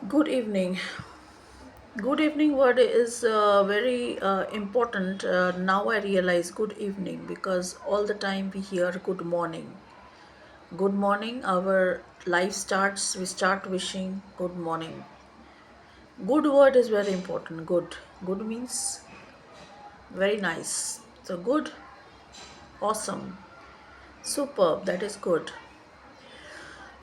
Good evening. Good evening word is very important. Now I realize good evening because all the time we hear good morning. Good morning, our life starts, we start wishing good morning. Good word is very important. Good. Good means very nice. So good, awesome, superb, that is good.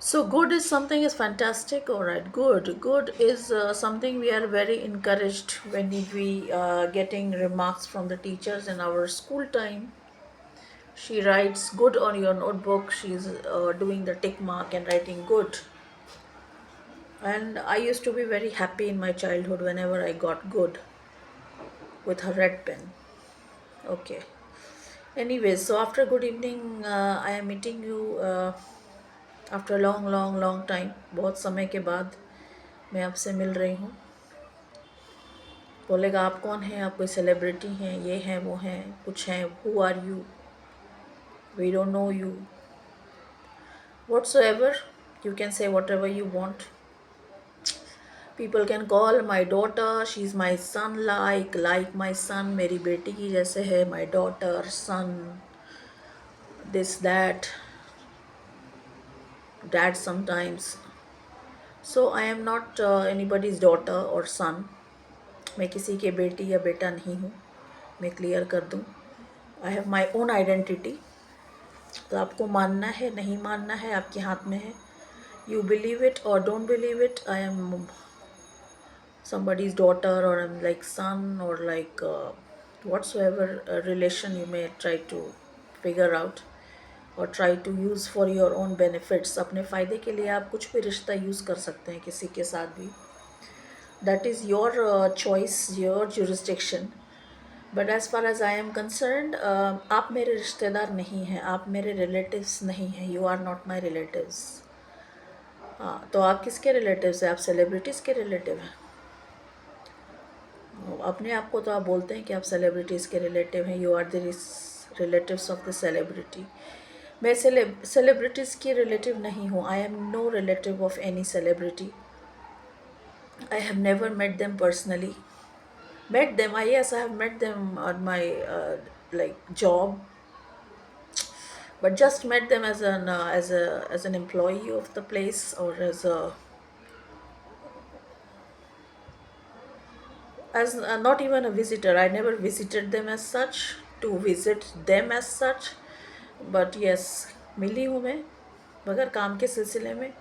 So good is something is fantastic. All right, good. Good is something we are very encouraged when we getting remarks from the teachers in our school time. She writes good on your notebook. She's doing the tick mark and writing good. And I used to be very happy in my childhood whenever I got good with her red pen. Okay. Anyways, so after good evening, I am meeting you after a long, long, long time. बहुत समय के बाद मैं आपसे मिल रही हूँ. बोलेगा आप कौन हैं, आप कोई सेलिब्रिटी हैं, ये हैं वो हैं, कुछ हैं, who are you, we don't know you, whatsoever, you can say whatever you want. People can call my daughter, she's my son, like my son, मेरी बेटी की जैसे है, my daughter, son, this that, dad sometimes. So I am not anybody's daughter or son. मैं किसी के बेटी या बेटा नहीं हूँ, मैं क्लियर कर दूँ. I have my own identity. तो आपको मानना है नहीं मानना है आपके हाथ में है. यू बिलीव इट और don't believe it. I am somebody's daughter or I'm like son or like whatsoever relation you may try to figure out or try to use for your own benefits. अपने फ़ायदे के लिए आप कुछ भी रिश्ता use कर सकते हैं किसी के साथ भी. That is your choice, your jurisdiction. But as far as I am concern, आप मेरे रिश्तेदार नहीं हैं, आप मेरे रिलेटिव्स नहीं हैं. You are not my relatives. हाँ, तो आप किसके रिलेटिव्स हैं? आप सेलिब्रिटीज़ के रिलेटिव हैं. अपने आप को तो आप बोलते हैं कि आप सेलिब्रिटीज़ के रिलेटिव हैं. You are the relatives of the celebrity. मैं सेलिब्रिटीज़ की रिलेटिव नहीं हूँ. I am no relative of any celebrity. I have never met them personally. Met them, yes, I have met them on my like job, but just met them as an employee of the place or as not even a visitor. I never visited them as such to visit them as such. But yes, मिली हूँ मैं मगर काम के सिलसिले में,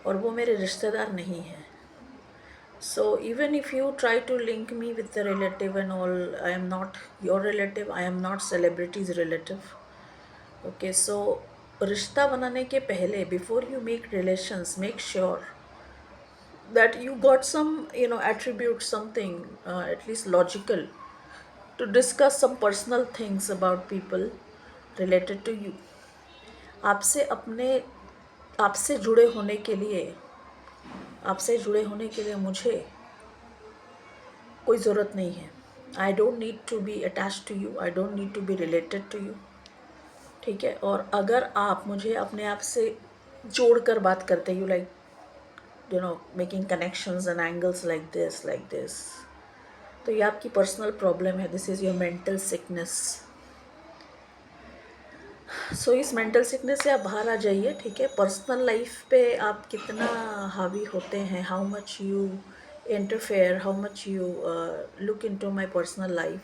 और वो मेरे रिश्तेदार नहीं हैं. So even if you try to link me with the relative and all, I am not your relative. I am not celebrity's relative. Okay, so रिश्ता बनाने के पहले, before you make relations, make sure that you got some attribute, something at least logical, to discuss some personal things about people related to you. आपसे अपने आपसे जुड़े होने के लिए आपसे जुड़े होने के लिए मुझे कोई ज़रूरत नहीं है. I don't need to be attach to you. I don't need to be related to you. ठीक है. और अगर आप मुझे अपने आप से जोड़ कर बात करते, you like making connections and angles like this, तो ये आपकी पर्सनल प्रॉब्लम है. This is your mental sickness. So इस मेंटल सिकनेस से आप बाहर आ जाइए. ठीक है. पर्सनल लाइफ पे आप कितना हावी होते हैं, how much you interfere, how much you look into my personal life,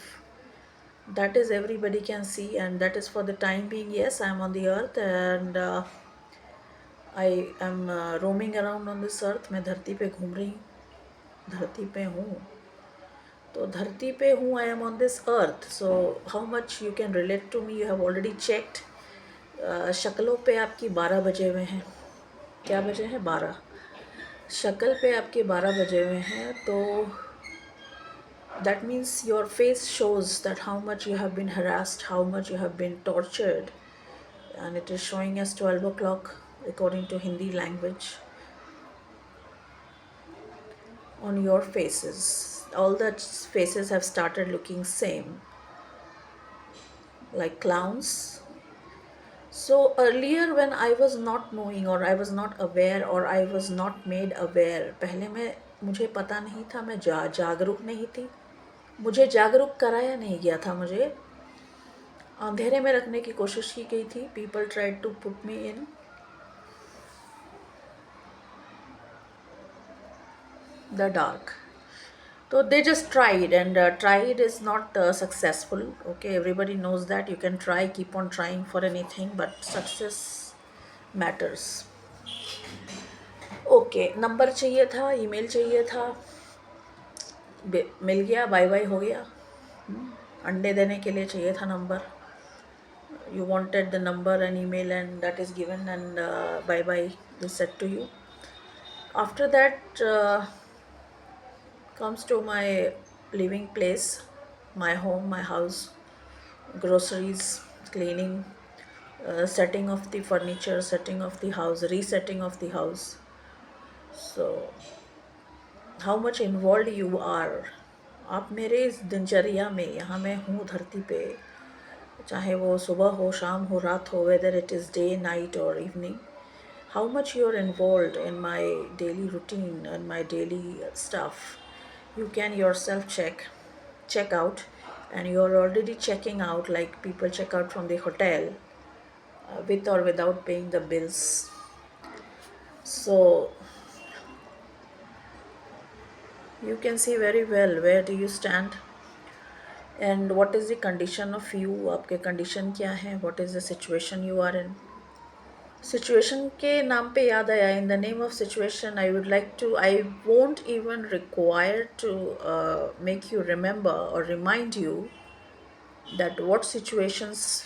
that is everybody can see, and that is for the time being. Yes, I am on the earth and I am roaming around on this earth. मैं धरती पे घूम रही हूँ, धरती पे हूँ, तो धरती पे हूँ. I am on this earth. So how much you can relate to me, you have already checked. शक्लों पे आपकी 12 बजे हुए हैं. क्या बजे हैं? 12. शक्ल पे आपके 12 बजे हुए हैं, तो that means your face shows that how much you have been harassed, how much you have been tortured, and it is showing us 12 o'clock according to Hindi language on your faces. All the faces have started looking same, like clowns. So earlier when I was not knowing or I was not aware or I was not made aware, पहले मैं मुझे पता नहीं था, मैं जागरूक नहीं थी, मुझे जागरूक कराया नहीं गया था, मुझे अंधेरे में रखने की कोशिश की गई थी. People tried to put me in the dark. So they just tried, and tried is not successful. Okay, everybody knows that. You can try, keep on trying for anything, but success matters. Okay, number चाहिए था, email चाहिए था, मिल गया, bye bye हो गया. अंडे देने के लिए चाहिए था number. You wanted the number and email, and that is given, and bye bye is said to you. After that comes to my living place, my home, my house, groceries, cleaning, setting of the furniture, setting of the house, resetting of the house. So how much involved you are. आप मेरे इस दिनचर्या में, यहाँ मैं हूँ धरती पे, चाहे वो सुबह हो, शाम हो, रात हो, whether it is day, night or evening, how much you're involved in my daily routine and my daily stuff, you can yourself check out, and you're already checking out like people check out from the hotel with or without paying the bills. So you can see very well where do you stand and what is the condition of you. आपके condition क्या है, what is the situation you are in. Situation के नाम पे याद आया, in the name of situation I would like to, I won't even require to make you remember और remind you that what situations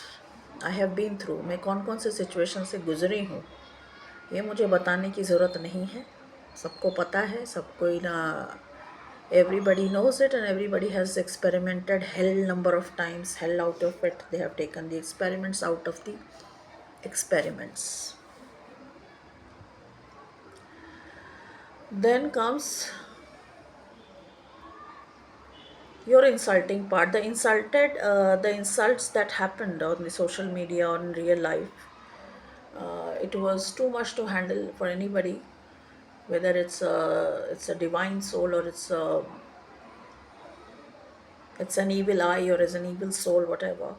I have been through. मैं कौन कौन से सिचुएशन से गुजरी हूँ, ये मुझे बताने की ज़रूरत नहीं है. सबको पता है, सबको ना, everybody knows it, and everybody has experimented hell number of times, hell out of it. They have taken the experiments out of the experiments. Then comes your insulting part, the insults that happened on the social media or in real life. It was too much to handle for anybody, whether it's a divine soul or it's an evil eye or is an evil soul, whatever.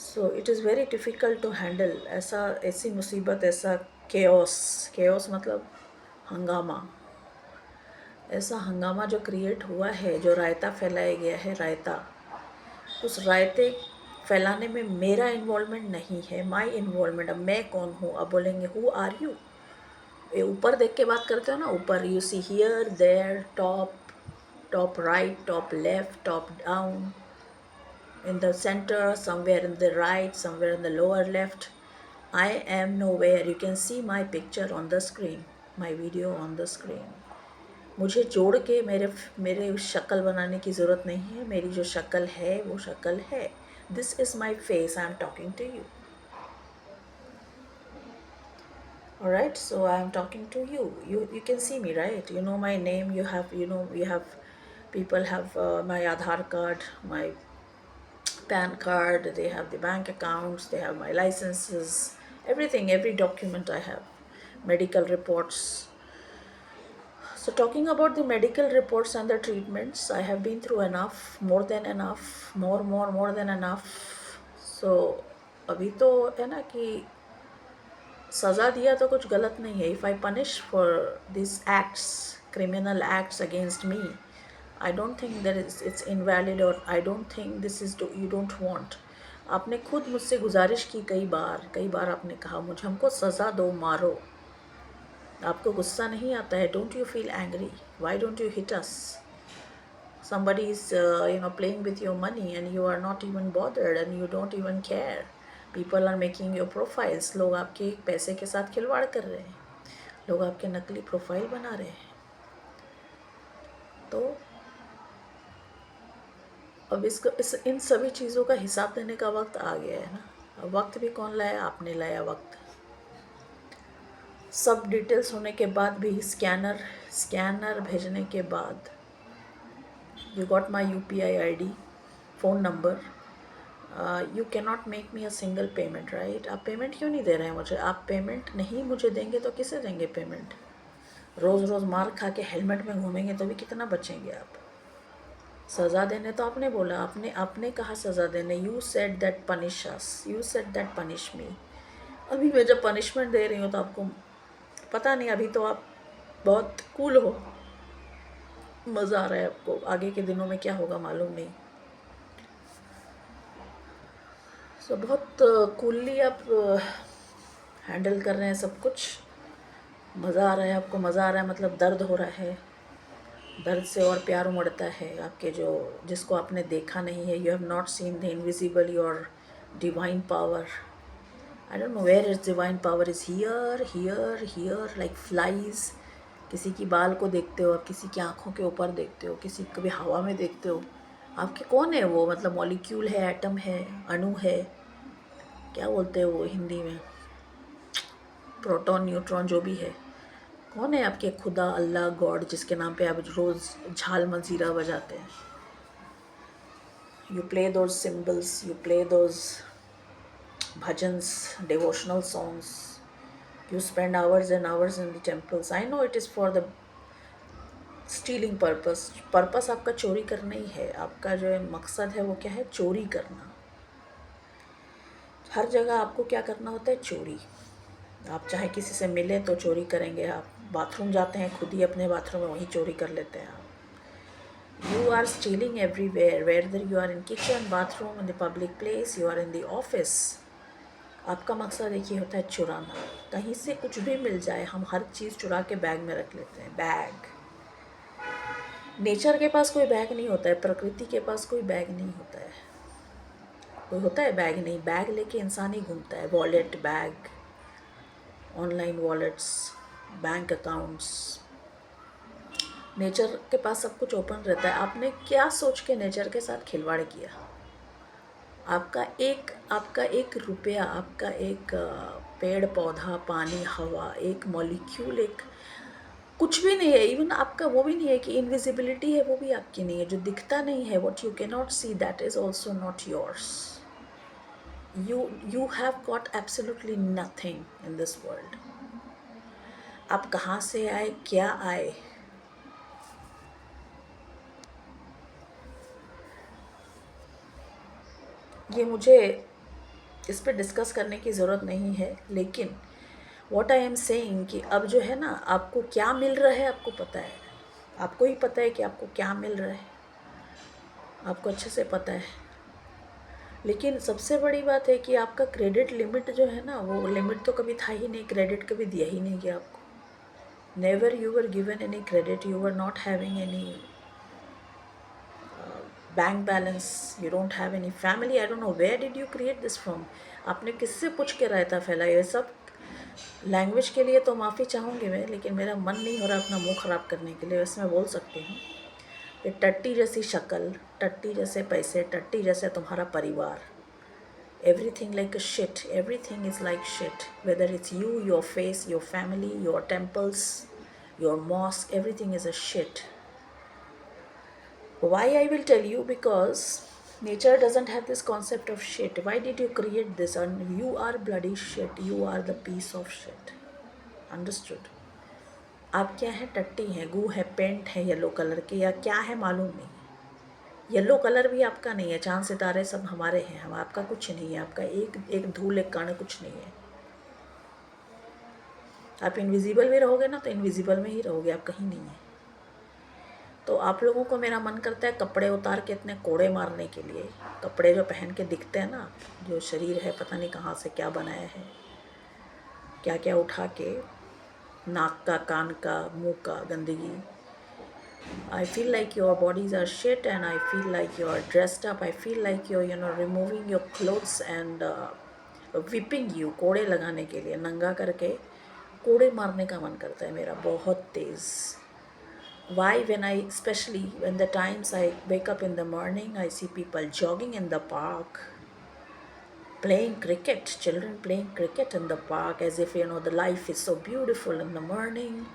So it is very difficult to handle. ऐसी मुसीबत, ऐसा chaos मतलब हंगामा, ऐसा हंगामा जो create हुआ है, जो रायता फैलाया गया है, रायता, उस रायते फैलाने में मेरा इन्वॉल्वमेंट नहीं है. माई इन्वॉल्वमेंट, अब मैं कौन हूँ. अब बोलेंगे हु आर यू, ये ऊपर देख के बात करते हो ना, ऊपर you see here there, top right, top left, top down, in the center, somewhere in the right, somewhere in the lower left. I am nowhere. You can see my picture on the screen, my video on the screen. मुझे जोड़ के मेरे शक्ल बनाने की ज़रूरत नहीं है. मेरी जो शक्ल है वो शक्ल है. This is my face. I am talking to you. All right. So I am talking to you. You can see me, right? You know my name. You have people have my Aadhaar card, my PAN card, they have the bank accounts, they have my licenses, everything, every document I have, medical reports. So talking about the medical reports and the treatments, I have been through enough, more than enough, more than enough. So अभी तो है ना कि सज़ा दिया तो कुछ गलत नहीं है. If I punish for these acts, criminal acts against me, I don't think that it's invalid, or I don't think this is you don't want. आपने खुद मुझसे गुजारिश की कई बार आपने कहा मुझे, हमको सज़ा दो, मारो. आपको गुस्सा नहीं आता है? Don't you feel angry? Why don't you hit us? somebody is playing with your money and you are not even bothered and you don't even care. People are making your profiles. लोग आपके पैसे के साथ खिलवाड़ कर रहे हैं, लोग आपके नकली प्रोफाइल बना रहे हैं. तो अब इन सभी चीज़ों का हिसाब देने का वक्त आ गया है ना. अब वक्त भी कौन लाया? आपने लाया वक्त. सब डिटेल्स होने के बाद भी, स्कैनर भेजने के बाद, you got my UPI ID, phone number, you can not make me a single payment, right? आप पेमेंट क्यों नहीं दे रहे हैं मुझे? आप पेमेंट नहीं मुझे देंगे तो किसे देंगे पेमेंट? रोज़ रोज़ मार खा के हेलमेट में घूमेंगे तो भी कितना बचेंगे आप? सज़ा देने तो आपने बोला, आपने आपने कहा सज़ा देने। You said that punish us, you said that punish me. अभी मैं जब पनिशमेंट दे रही हूँ तो आपको पता नहीं, अभी तो आप बहुत कूल हो, मज़ा आ रहा है आपको। आगे के दिनों में क्या होगा मालूम नहीं। सो बहुत कूलली आप हैंडल कर रहे हैं सब कुछ। मज़ा आ रहा है आपको, मज़ा आ रहा है मतलब दर्द हो रहा है। दर्द से और प्यार उमड़ता है आपके, जो जिसको आपने देखा नहीं है। You have not seen the invisible your divine power. I don't know where is divine power, is here here here like flies. किसी की बाल को देखते हो आप, किसी की आँखों के ऊपर देखते हो, किसी कभी हवा में देखते हो। आपके कौन है वो? मतलब मॉलिक्यूल है, एटम है, अणु है, क्या बोलते हैं वो हिंदी में, प्रोटॉन न्यूट्रॉन जो भी है। कौन है आपके खुदा, अल्लाह, गॉड, जिसके नाम पे आप रोज़ झाल मंजीरा बजाते हैं? You play those symbols, you play those bhajans, devotional songs. You spend hours and hours in the temples. I know it is for the stealing purpose. Purpose आपका चोरी करना ही है। आपका जो मकसद है वो क्या है? चोरी करना। हर जगह आपको क्या करना होता है? चोरी। आप चाहे किसी से मिले तो चोरी करेंगे। आप बाथरूम जाते हैं, खुद ही अपने बाथरूम में वहीं चोरी कर लेते हैं आप। You are stealing everywhere, whether you are in kitchen, bathroom, in the public place, you are in the office. आपका मकसद एक ही होता है, चुराना। कहीं से कुछ भी मिल जाए, हम हर चीज़ चुरा के बैग में रख लेते हैं। बैग, नेचर के पास कोई बैग नहीं होता है, प्रकृति के पास कोई बैग नहीं होता है। कोई होता है बैग? नहीं, बैग लेके इंसान ही घूमता है। Wallet, bag, online wallets, bank accounts. Nature के पास सब कुछ ओपन रहता है। आपने क्या सोच के नेचर के साथ खिलवाड़ किया? आपका एक रुपया, आपका एक पेड़ पौधा, पानी, हवा, एक मॉलिक्यूल, एक कुछ भी नहीं है। इवन आपका वो भी नहीं है कि इनविजिबिलिटी है, वो भी आपकी नहीं है। जो दिखता नहीं है, what you can not see, that is also not yours. You have got absolutely nothing in this world. आप कहाँ से आए, क्या आए? ये मुझे इस पर डिस्कस करने की ज़रूरत नहीं है, लेकिन वॉट आई एम सेइंग कि अब जो है ना, आपको क्या मिल रहा है आपको पता है। आपको ही पता है कि आपको क्या मिल रहा है, आपको अच्छे से पता है। लेकिन सबसे बड़ी बात है कि आपका क्रेडिट लिमिट जो है ना, वो लिमिट तो कभी था ही नहीं। क्रेडिट कभी दिया ही नहीं गया आपको। Never you were given any credit, you were not having any bank balance, you don't have any family. I don't know where did you create this from. आपने किससे पूछ के रायता फैला? ये सब लैंग्वेज के लिए तो माफ़ी चाहूँगी मैं, लेकिन मेरा मन नहीं हो रहा अपना मुंह ख़राब करने के लिए। वैसे मैं बोल सकती हूँ। ये टट्टी जैसी शक्ल, टट्टी जैसे पैसे, टट्टी जैसे तुम्हारा परिवार, everything like a shit, everything is like shit, whether it's you, your face, your family, your temples, your mosque, everything is a shit. Why I will tell you? Because nature doesn't have this concept of shit. Why did you create this? And you are bloody shit, you are the piece of shit. Understood? आप क्या हैं? टट्टी हैं, गू है, paint है yellow colour के, या क्या है मालूम नहीं। येलो कलर भी आपका नहीं है। चांद सितारे सब हमारे हैं, हम आपका कुछ नहीं है। आपका एक धूल, एक कण कुछ नहीं है। आप इनविजिबल भी रहोगे ना तो इनविजिबल में ही रहोगे, आप कहीं नहीं है। तो आप लोगों को मेरा मन करता है कपड़े उतार के इतने कोड़े मारने के लिए। कपड़े जो पहन के दिखते हैं ना, जो शरीर है पता नहीं कहाँ से क्या बनाया है, क्या क्या उठा के, नाक का, कान का, मुंह का गंदगी। I feel like your bodies are shit, and I feel like you're dressed up. I feel like you're removing your clothes and whipping you, कोड़े लगाने के लिए नंगा करके कोड़े मारने का मन करता है मेरा बहुत तेज़। Why? Especially when the times I wake up in the morning, I see people jogging in the park, playing cricket, children playing cricket in the park, as if the life is so beautiful in the morning.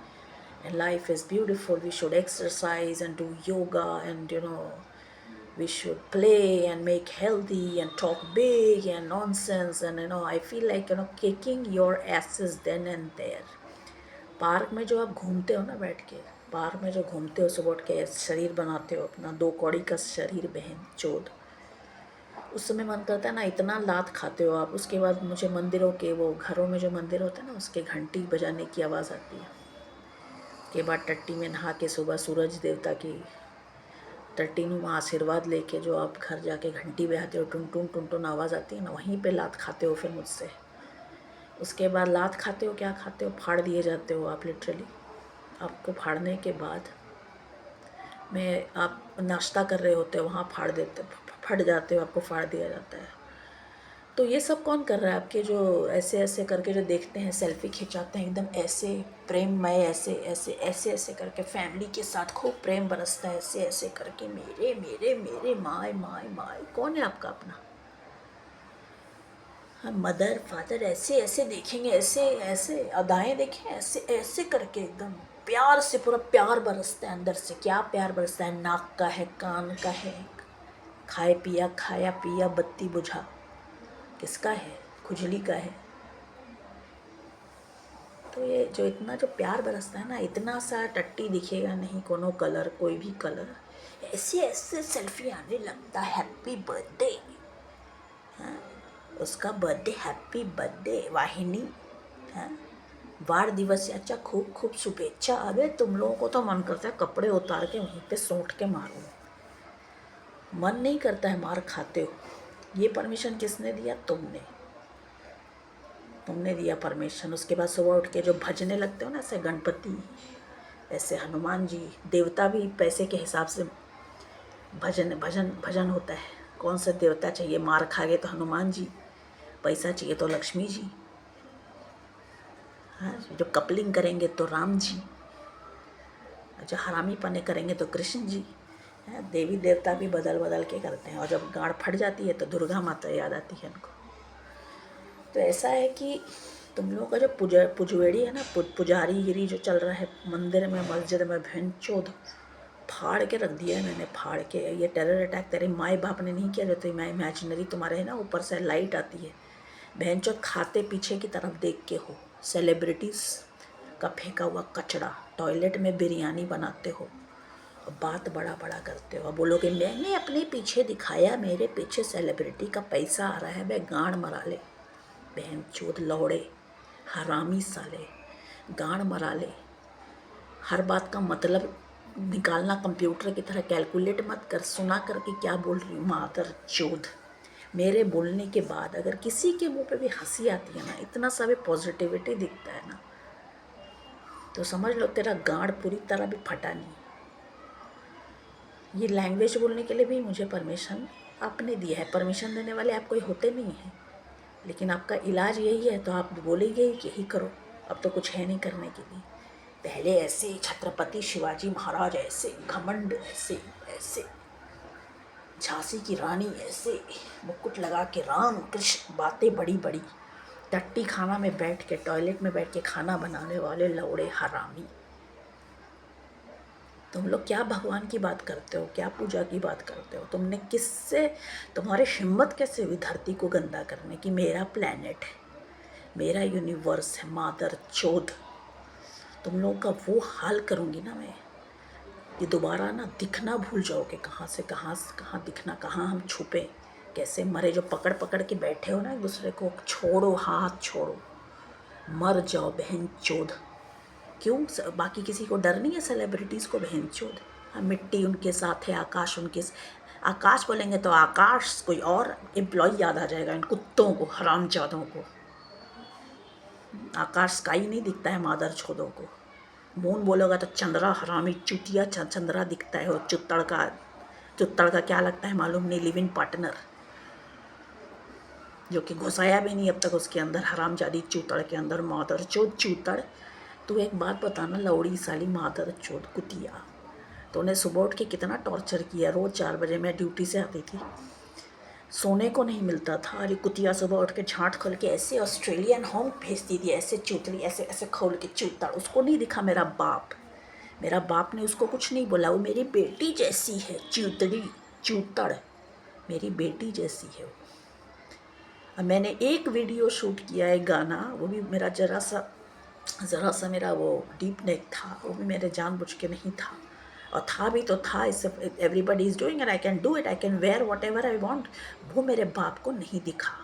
And life is beautiful, we should exercise and do yoga and we should play and make healthy and talk big and nonsense, and I feel like kicking your asses then and there. Park में जो आप घूमते हो ना बैठ के, park में जो घूमते हो सुबह उठ के शरीर बनाते हो अपना, 2 कौड़ी का शरीर बहन चोद, उस समय मन करता है ना इतना लात खाते हो आप, उसके बाद मुझे मंदिरों के, वो घरों में जो मंदिर होते हैं ना उसके घंटी बजाने की आवाज़ आती है, के बाद टट्टी में नहा के सुबह सूरज देवता की टट्टीनुमा आशीर्वाद लेके जो आप घर जाके घंटी बजाते हो, टुन टुन टुन टुन आवाज़ आती है ना, वहीं पे लात खाते हो फिर मुझसे। उसके बाद लात खाते हो, क्या खाते हो, फाड़ दिए जाते हो आप लिटरली। आपको फाड़ने के बाद मैं, आप नाश्ता कर रहे होते हो वहाँ फाड़ देते, फट जाते हो, आपको फाड़ दिया जाता है। तो ये सब कौन कर रहा है? आपके जो ऐसे ऐसे करके जो देखते हैं, सेल्फी खिंचाते हैं एकदम ऐसे प्रेममय, ऐसे ऐसे ऐसे ऐसे करके फैमिली के साथ खूब प्रेम बरसता है, ऐसे ऐसे करके मेरे मेरे मेरे माय माय माय। कौन है आपका अपना? हम मदर फादर ऐसे ऐसे देखेंगे, ऐसे ऐसे अदाएँ देखें, ऐसे ऐसे करके एकदम प्यार से, पूरा प्यार बरसता है अंदर से। क्या प्यार बरसता है? नाक का है, कान का है, खाए पिया खाया पिया बत्ती बुझा, किसका है? खुजली का है। तो ये जो इतना जो प्यार बरसता है ना, इतना सा टट्टी दिखेगा नहीं, कोनो कलर, कोई भी कलर, ऐसे ऐसे सेल्फी आने लगता है। हैप्पी बर्थडे, हाँ, उसका बर्थडे, हैप्पी बर्थडे वाहिनी, हाँ, वाढदिवस याच्या खूब खूब शुभेच्छा। अबे तुम लोगों को तो मन करता है कपड़े उतार के वहीं पे सूंट के मारूं, मन नहीं करता है, मार खाते हो। ये परमिशन किसने दिया? तुमने दिया परमिशन। उसके बाद सुबह उठ के जो भजने लगते हो ना, ऐसे गणपति, ऐसे हनुमान जी, देवता भी पैसे के हिसाब से भजन भजन भजन होता है। कौन सा देवता चाहिए? मार खा गए तो हनुमान जी, पैसा चाहिए तो लक्ष्मी जी, हाँ, जो कपलिंग करेंगे तो राम जी, जो हरामी पने करेंगे तो कृष्ण जी, है। देवी देवता भी बदल बदल के करते हैं, और जब गाड़ फट जाती है तो दुर्गा माता याद आती है उनको। तो ऐसा है कि तुम लोगों का जो पुजवेड़ी है ना, पुजारी गिरी जो चल रहा है मंदिर में, मस्जिद में, भैंचोद फाड़ के रख दिया है मैंने, फाड़ के। ये टेरर अटैक तेरे माए बाप ने नहीं किया, जो तो मैं इमेजिनरी तुम्हारे है ना, ऊपर से लाइट आती है, भैंचोद खाते पीछे की तरफ देख के हो। सेलिब्रिटीज़ का फेंका हुआ कचड़ा, टॉयलेट में बिरयानी बनाते हो, बात बड़ा बड़ा करते हो, बोलोगे मैंने अपने पीछे दिखाया, मेरे पीछे सेलिब्रिटी का पैसा आ रहा है। बे गांड मरा ले, बहन चोद लौड़े, हरामी साले, गांड मरा ले। हर बात का मतलब निकालना कंप्यूटर की तरह कैलकुलेट मत कर। सुना करके क्या बोल रही हूँ, मादर चोद। मेरे बोलने के बाद अगर किसी के मुंह पे भी हंसी आती है ना, इतना सा भी पॉजिटिविटी दिखता है ना, तो समझ लो तेरा गांड पूरी तरह भी फटा नहीं। ये लैंग्वेज बोलने के लिए भी मुझे परमिशन आपने दिया है। परमिशन देने वाले आप कोई होते नहीं हैं, लेकिन आपका इलाज यही है तो आप बोलेंगे कि यही करो। अब तो कुछ है नहीं करने के लिए। पहले ऐसे छत्रपति शिवाजी महाराज ऐसे घमंड, ऐसे ऐसे झांसी की रानी ऐसे मुकुट लगा के, राम कृष्ण बातें बड़ी बड़ी, टट्टी खाना में बैठ के, टॉयलेट में बैठ के खाना बनाने वाले लौड़े हरामी। तुम लोग क्या भगवान की बात करते हो, क्या पूजा की बात करते हो? तुमने किससे, तुम्हारी हिम्मत कैसे हुई धरती को गंदा करने की? मेरा प्लैनेट है, मेरा यूनिवर्स है, मादर चोद। तुम लोगों का वो हाल करूँगी ना मैं, ये दोबारा ना दिखना भूल जाओगे। कहाँ से कहाँ दिखना, कहाँ हम छुपे, कैसे मरे। जो पकड़ पकड़ के बैठे हो ना एक दूसरे को, छोड़ो, हाथ छोड़ो, मर जाओ बहन चोद। क्यों? बाकी किसी को डर नहीं है सेलिब्रिटीज़ को? बहन चोद। हाँ, मिट्टी उनके साथ है, आकाश उनके आकाश बोलेंगे तो आकाश कोई और एम्प्लॉय याद आ जाएगा इन कुत्तों को, हरामजादों को। आकाश स्काई नहीं दिखता है मादर छोदों को। मून बोलोगा तो चंद्रा, हरामी चुतिया चंद्रा दिखता है। और चुत्तड़ का क्या लगता है मालूम नहीं, लिव इन पार्टनर, जो कि घुसाया भी नहीं अब तक उसके अंदर, हरामजादी चूतड़ के अंदर, मादर चोद चूतड़। तू एक बात बताना लौड़ी साली मादर चोद कुतिया, तो उन्हें सुबह उठ के कितना टॉर्चर किया। रोज़ 4 बजे मैं ड्यूटी से आती थी, सोने को नहीं मिलता था। अरे कुतिया सुबह उठ के झाँट खोल के ऐसे ऑस्ट्रेलियन होम भेजती थी, ऐसे चूतड़ी, ऐसे ऐसे खोल के चूतड़। उसको नहीं दिखा मेरा बाप ने उसको कुछ नहीं बोला, वो मेरी बेटी जैसी है चूतड़ी। चूतड़, मेरी बेटी जैसी है वो। अब मैंने एक वीडियो शूट किया है गाना, वो भी मेरा ज़रा सा मेरा वो डीप नेक था, वो भी मेरे जानबूझ के नहीं था, और था भी तो था, इससे everybody is doing and I can do it, I can wear what ever I want. वो मेरे बाप को नहीं दिखा,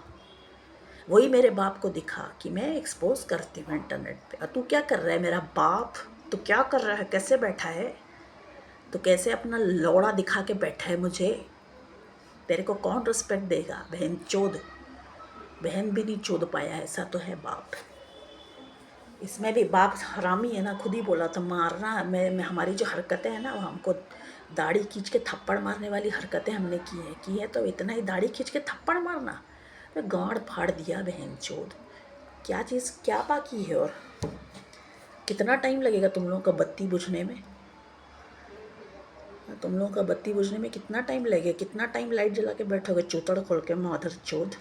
वही मेरे बाप को दिखा कि मैं एक्सपोज करती हूँ इंटरनेट पे। और तू क्या कर रहा है मेरा बाप, तू क्या कर रहा है, कैसे बैठा है, तो कैसे अपना लौड़ा दिखा के बैठा है मुझे, तेरे को कौन रिस्पेक्ट देगा? बहन चोद, बहन भी नहीं चोद पाया, ऐसा तो है बाप। इसमें भी बाप हरामी है ना, खुद ही बोला था मारना। मैं हमारी जो हरकतें हैं ना, वो हमको दाढ़ी खींच के थप्पड़ मारने वाली हरकतें हमने की है तो इतना ही दाढ़ी खींच के थप्पड़ मारना, तो गाड़ फाड़ दिया बहन चोद। क्या चीज़ क्या बाकी है? और कितना टाइम लगेगा तुम लोगों का बत्ती बुझने में? तुम लोगों का बत्ती बुझने में कितना टाइम लगेगा? कितना टाइम लाइट जला के बैठोगे चूतड़ खोल के माधर चोद?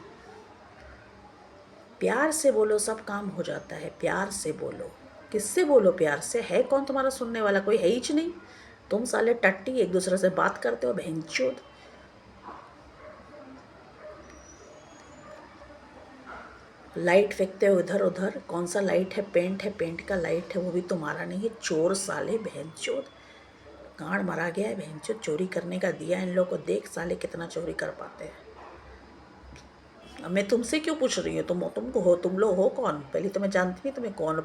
प्यार से बोलो, सब काम हो जाता है, प्यार से बोलो। किससे बोलो प्यार से? है कौन तुम्हारा सुनने वाला? कोई है ही नहीं। तुम साले टट्टी एक दूसरे से बात करते हो बहनचोद। लाइट फेंकते हो इधर उधर, कौन सा लाइट है? पेंट का लाइट है, वो भी तुम्हारा नहीं है। चोर साले बहनचोद, गांड मरा गया है बहनचोद, चोरी करने का दिया इन लोगों को। देख साले कितना चोरी कर पाते हैं। अब मैं तुमसे क्यों पूछ रही हूँ? तुम लोग हो कौन? पहले तो मैं जानती नहीं तुम्हें कौन।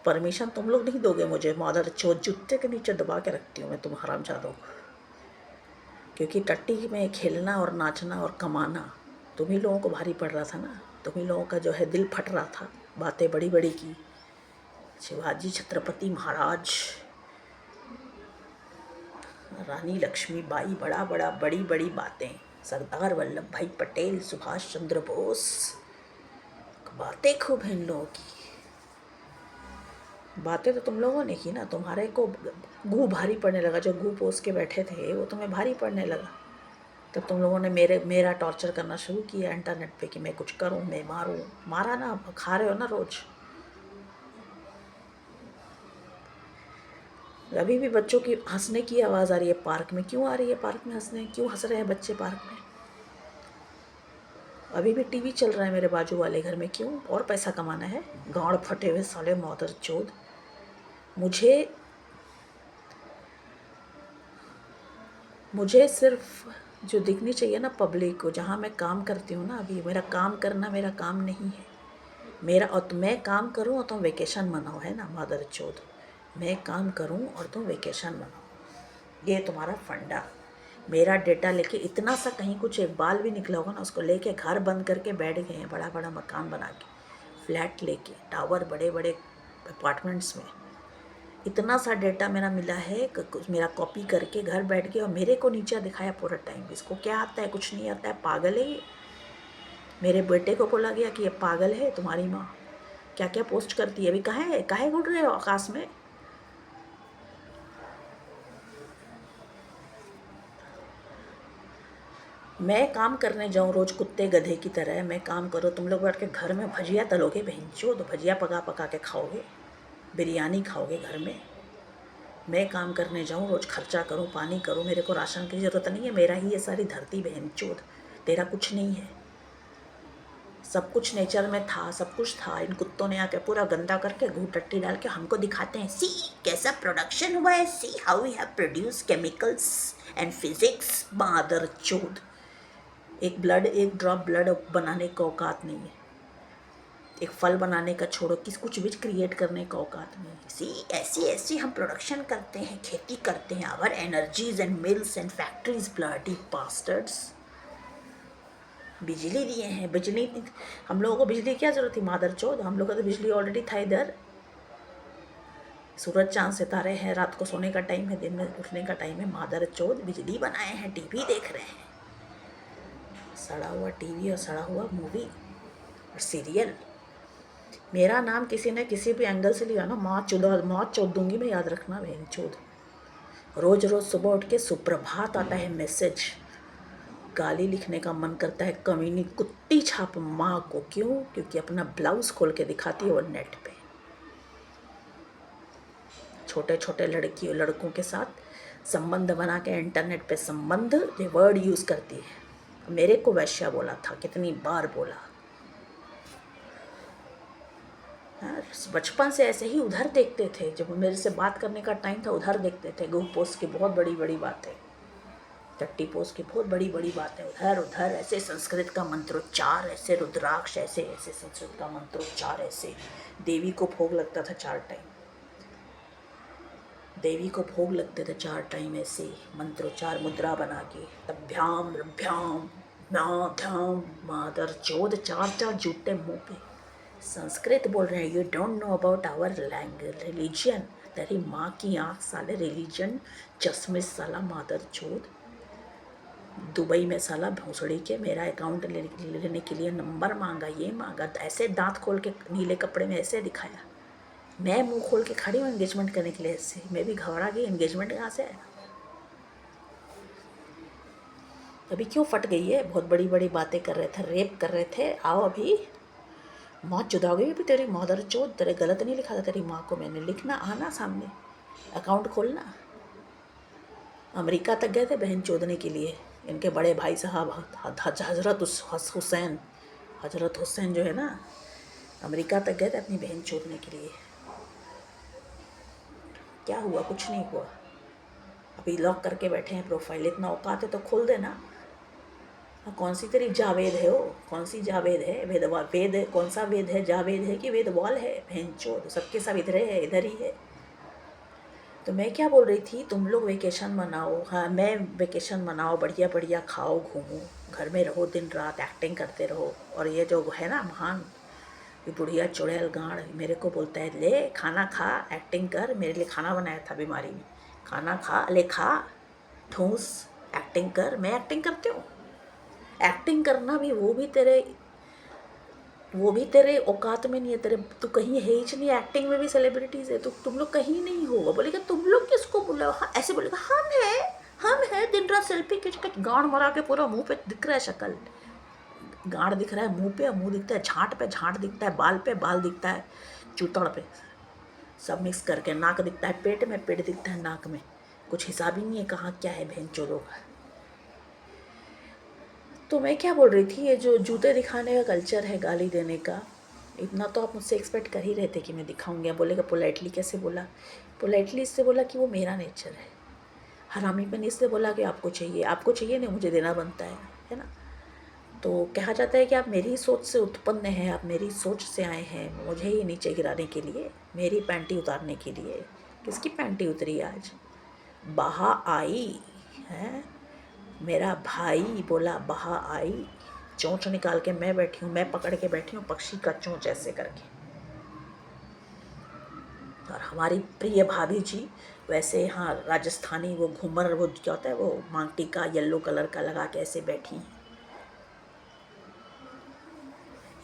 परमिशन तुम लोग नहीं दोगे मुझे। मादर चोद, जूते के नीचे दबा के रखती हूँ मैं तुम हरामजादों को, क्योंकि टट्टी में खेलना और नाचना और कमाना तुम ही लोगों को भारी पड़ रहा था ना। तुम ही लोगों का जो है दिल फट रहा था, बातें बड़ी बड़ी की। शिवाजी छत्रपति महाराज, रानी लक्ष्मीबाई, बड़ी बड़ी बातें। सरदार वल्लभ भाई पटेल, सुभाष चंद्र बोस, बातें खूब हैं इन लोगों की। बातें तो तुम लोगों ने की ना, तुम्हारे को गू भारी पड़ने लगा। जो गू पोस के बैठे थे वो तुम्हें भारी पड़ने लगा, तब तुम लोगों ने मेरा टॉर्चर करना शुरू किया इंटरनेट पे कि मैं कुछ करूं, मैं मारूं। मारा ना, खा रहे हो ना रोज। अभी भी बच्चों की हंसने की आवाज़ आ रही है पार्क में। क्यों आ रही है पार्क में हंसने? क्यों हंस रहे हैं बच्चे पार्क में? अभी भी टीवी चल रहा है मेरे बाजू वाले घर में। क्यों? और पैसा कमाना है? गांड फटे हुए साले मौदर चोद। मुझे सिर्फ जो दिखनी चाहिए ना पब्लिक को, जहाँ मैं काम करती हूँ ना, अभी मेरा काम करना मेरा काम नहीं है मेरा। और मैं काम करूँ और तुम वेकेशन मनाओ, है ना मदर चोद? मैं काम करूँ और तुम वेकेशन मनाओ, ये तुम्हारा फंडा। मेरा डेटा लेके इतना सा कहीं कुछ एक बाल भी निकला होगा ना, उसको लेके घर बंद करके बैठ गए हैं, बड़ा बड़ा मकान बना के, फ्लैट लेके, टावर, बड़े बड़े अपार्टमेंट्स में। इतना सा डेटा मेरा मिला है, मेरा कॉपी करके घर बैठ गए और मेरे को नीचा दिखाया पूरा टाइम। इसको क्या आता है? कुछ नहीं आता है, पागल है ये। मेरे बेटे को बोला गया कि ये पागल है तुम्हारी माँ, क्या क्या पोस्ट करती है। अभी काहे उड़ रहे हो आकाश में? मैं काम करने जाऊँ रोज कुत्ते गधे की तरह, मैं काम करो, तुम लोग बैठ के घर में भजिया तलोगे बहनचोद, तो भजिया पका के खाओगे, बिरयानी खाओगे घर में। मैं काम करने जाऊँ, रोज खर्चा करूँ, पानी करूँ, मेरे को राशन की ज़रूरत नहीं है। मेरा ही ये सारी धरती बहनचोद, तेरा कुछ नहीं है। सब कुछ नेचर में था, सब कुछ था। इन कुत्तों ने आके पूरा गंदा करके घू टट्टी डाल के हमको दिखाते हैं, सी कैसा प्रोडक्शन हुआ है, see how we have produce chemicals and physics. मादर चोद, एक ड्रॉप ब्लड बनाने का औकात नहीं है। एक फल बनाने का छोड़ो, कुछ भी क्रिएट करने का औकात नहीं है। सी ऐसी हम प्रोडक्शन करते हैं, खेती करते हैं। Our energies and mills and factories, bloody bastards. बिजली दिए हैं, बिजली हम लोगों को बिजली क्या जरूरत थी मादर चोद? हम लोगों को तो बिजली ऑलरेडी था इधर। सूरज चांद सितारे हैं, रात को सोने का टाइम है, दिन में उठने का टाइम है। मादर चोद बिजली बनाए हैं, टीवी देख रहे हैं, सड़ा हुआ टीवी और सड़ा हुआ मूवी और सीरियल। मेरा नाम किसी ने किसी भी एंगल से लिया ना, मौत चोद दूंगी मैं, याद रखना बहन चोद। रोज रोज सुबह उठ के सुप्रभात आता है मैसेज, गाली लिखने का मन करता है, कमीनी कुत्ती छाप माँ को। क्यों? क्योंकि अपना ब्लाउज खोल के दिखाती है वो नेट पे। छोटे छोटे लड़कों के साथ संबंध बना के इंटरनेट पे संबंध ये वर्ड यूज़ करती है। मेरे को वैश्या बोला था, कितनी बार बोला। बचपन से ऐसे ही उधर देखते थे, जब मेरे से बात करने का टाइम था उधर देखते थे। गुह पोस्ट की बहुत बड़ी बड़ी बातें, चट्टी पोस्ट की बहुत बड़ी बड़ी बातें, उधर उधर ऐसे संस्कृत का मंत्रोच्चार, ऐसे रुद्राक्ष, ऐसे ऐसे संस्कृत का मंत्रोच्चार, ऐसे देवी को भोग लगता था 4 टाइम, देवी को भोग लगते थे 4 टाइम, ऐसे मंत्रोच्चार मुद्रा बना के, तभ्याम रभ्याम ध्याम मादर चौध, 4 जूते मुँह पे। संस्कृत बोल रहे हैं, you don't know about our language religion. तेरी माँ की आँख साले रिलीजन, चश्मिश साला मादर चौध। दुबई में साला भोसड़ी के मेरा अकाउंट लेने के लिए नंबर मांगा, ये मांगा, ऐसे दांत खोल के नीले कपड़े में ऐसे दिखाया। मैं मुंह खोल के खड़ी हूँ एंगेजमेंट करने के लिए, ऐसे मैं भी घबरा गई। एंगेजमेंट कहाँ से आया? अभी क्यों फट गई है? बहुत बड़ी बड़ी बातें कर रहे थे, रेप कर रहे थे, आओ अभी मौत जुदा हो गई। अभी तेरी मदर चोद, तेरे गलत नहीं लिखा था तेरी माँ को मैंने, लिखना आना सामने, अकाउंट खोलना। अमेरिका तक गए थे बहन चोदने के लिए, इनके बड़े भाई साहब हजरत हुसैन जो है ना, अमेरिका तक गए थे अपनी बहन चोदने के लिए। क्या हुआ? कुछ नहीं हुआ। अभी लॉक करके बैठे हैं प्रोफाइल, इतना औकात है तो खोल देना। कौन सी तेरी जावेद है? वो कौन सी जावेद है? वेद है? कौन सा वेद है? जावेद है कि वेदवाल है? बहन चोद, सबके सब इधर है, इधर ही है। तो मैं क्या बोल रही थी, तुम लोग वेकेशन मनाओ, हाँ मैं वेकेशन मनाओ, बढ़िया बढ़िया खाओ, घूमो, घर में रहो, दिन रात एक्टिंग करते रहो। और ये जो है ना महान, ये बुढ़िया चुड़ैल गाड़ मेरे को बोलता है, ले खाना खा, एक्टिंग कर। मेरे लिए खाना बनाया था बीमारी में, खाना खा, ले खा, ठूस, एक्टिंग कर। मैं एक्टिंग करती हूँ? एक्टिंग करना भी वो भी तेरे औकात में नहीं है। तेरे तू कहीं है ही नहीं, एक्टिंग में भी सेलिब्रिटीज़ है, तो तुम लोग कहीं नहीं हो। बोलेगा तुम लोग किसको बोले? हाँ ऐसे बोलेगा, हम है दिन रात सेल्फी खींच के गाँड मरा के, पूरा मुंह पे दिख रहा है शक्ल, गाँड दिख रहा है, मुंह पे मुंह दिखता है, झांट पे झांट दिखता है, बाल पे बाल दिखता है, चूतड़ पे सब मिक्स करके, नाक दिखता है, पेट में पेट दिखता है, नाक में कुछ हिसाब ही नहीं है कहाँ क्या है बहन चोदों का। तो मैं क्या बोल रही थी, ये जो जूते दिखाने का कल्चर है, गाली देने का, इतना तो आप मुझसे एक्सपेक्ट कर ही रहे थे कि मैं दिखाऊंगी। आप बोलेगा पोलाइटली कैसे बोला? पोलाइटली इससे बोला कि वो मेरा नेचर है। हरामी पे इसलिए बोला कि आपको चाहिए नहीं, मुझे देना बनता है ना। तो कहा जाता है कि आप मेरी सोच से उत्पन्न हैं, आप मेरी सोच से आए हैं, मुझे ही नीचे गिराने के लिए, मेरी पैंटी उतारने के लिए। किसकी पैंटी उतरी आज? बहा आई है, मेरा भाई बोला बहा आई, चोंच निकाल के मैं बैठी हूँ, मैं पकड़ के बैठी हूँ पक्षी का चोंच ऐसे करके। और हमारी प्रिय भाभी जी वैसे, हाँ राजस्थानी वो घूमर, वो क्या होता है वो मांग टीका येलो कलर का लगा के ऐसे बैठी हैं।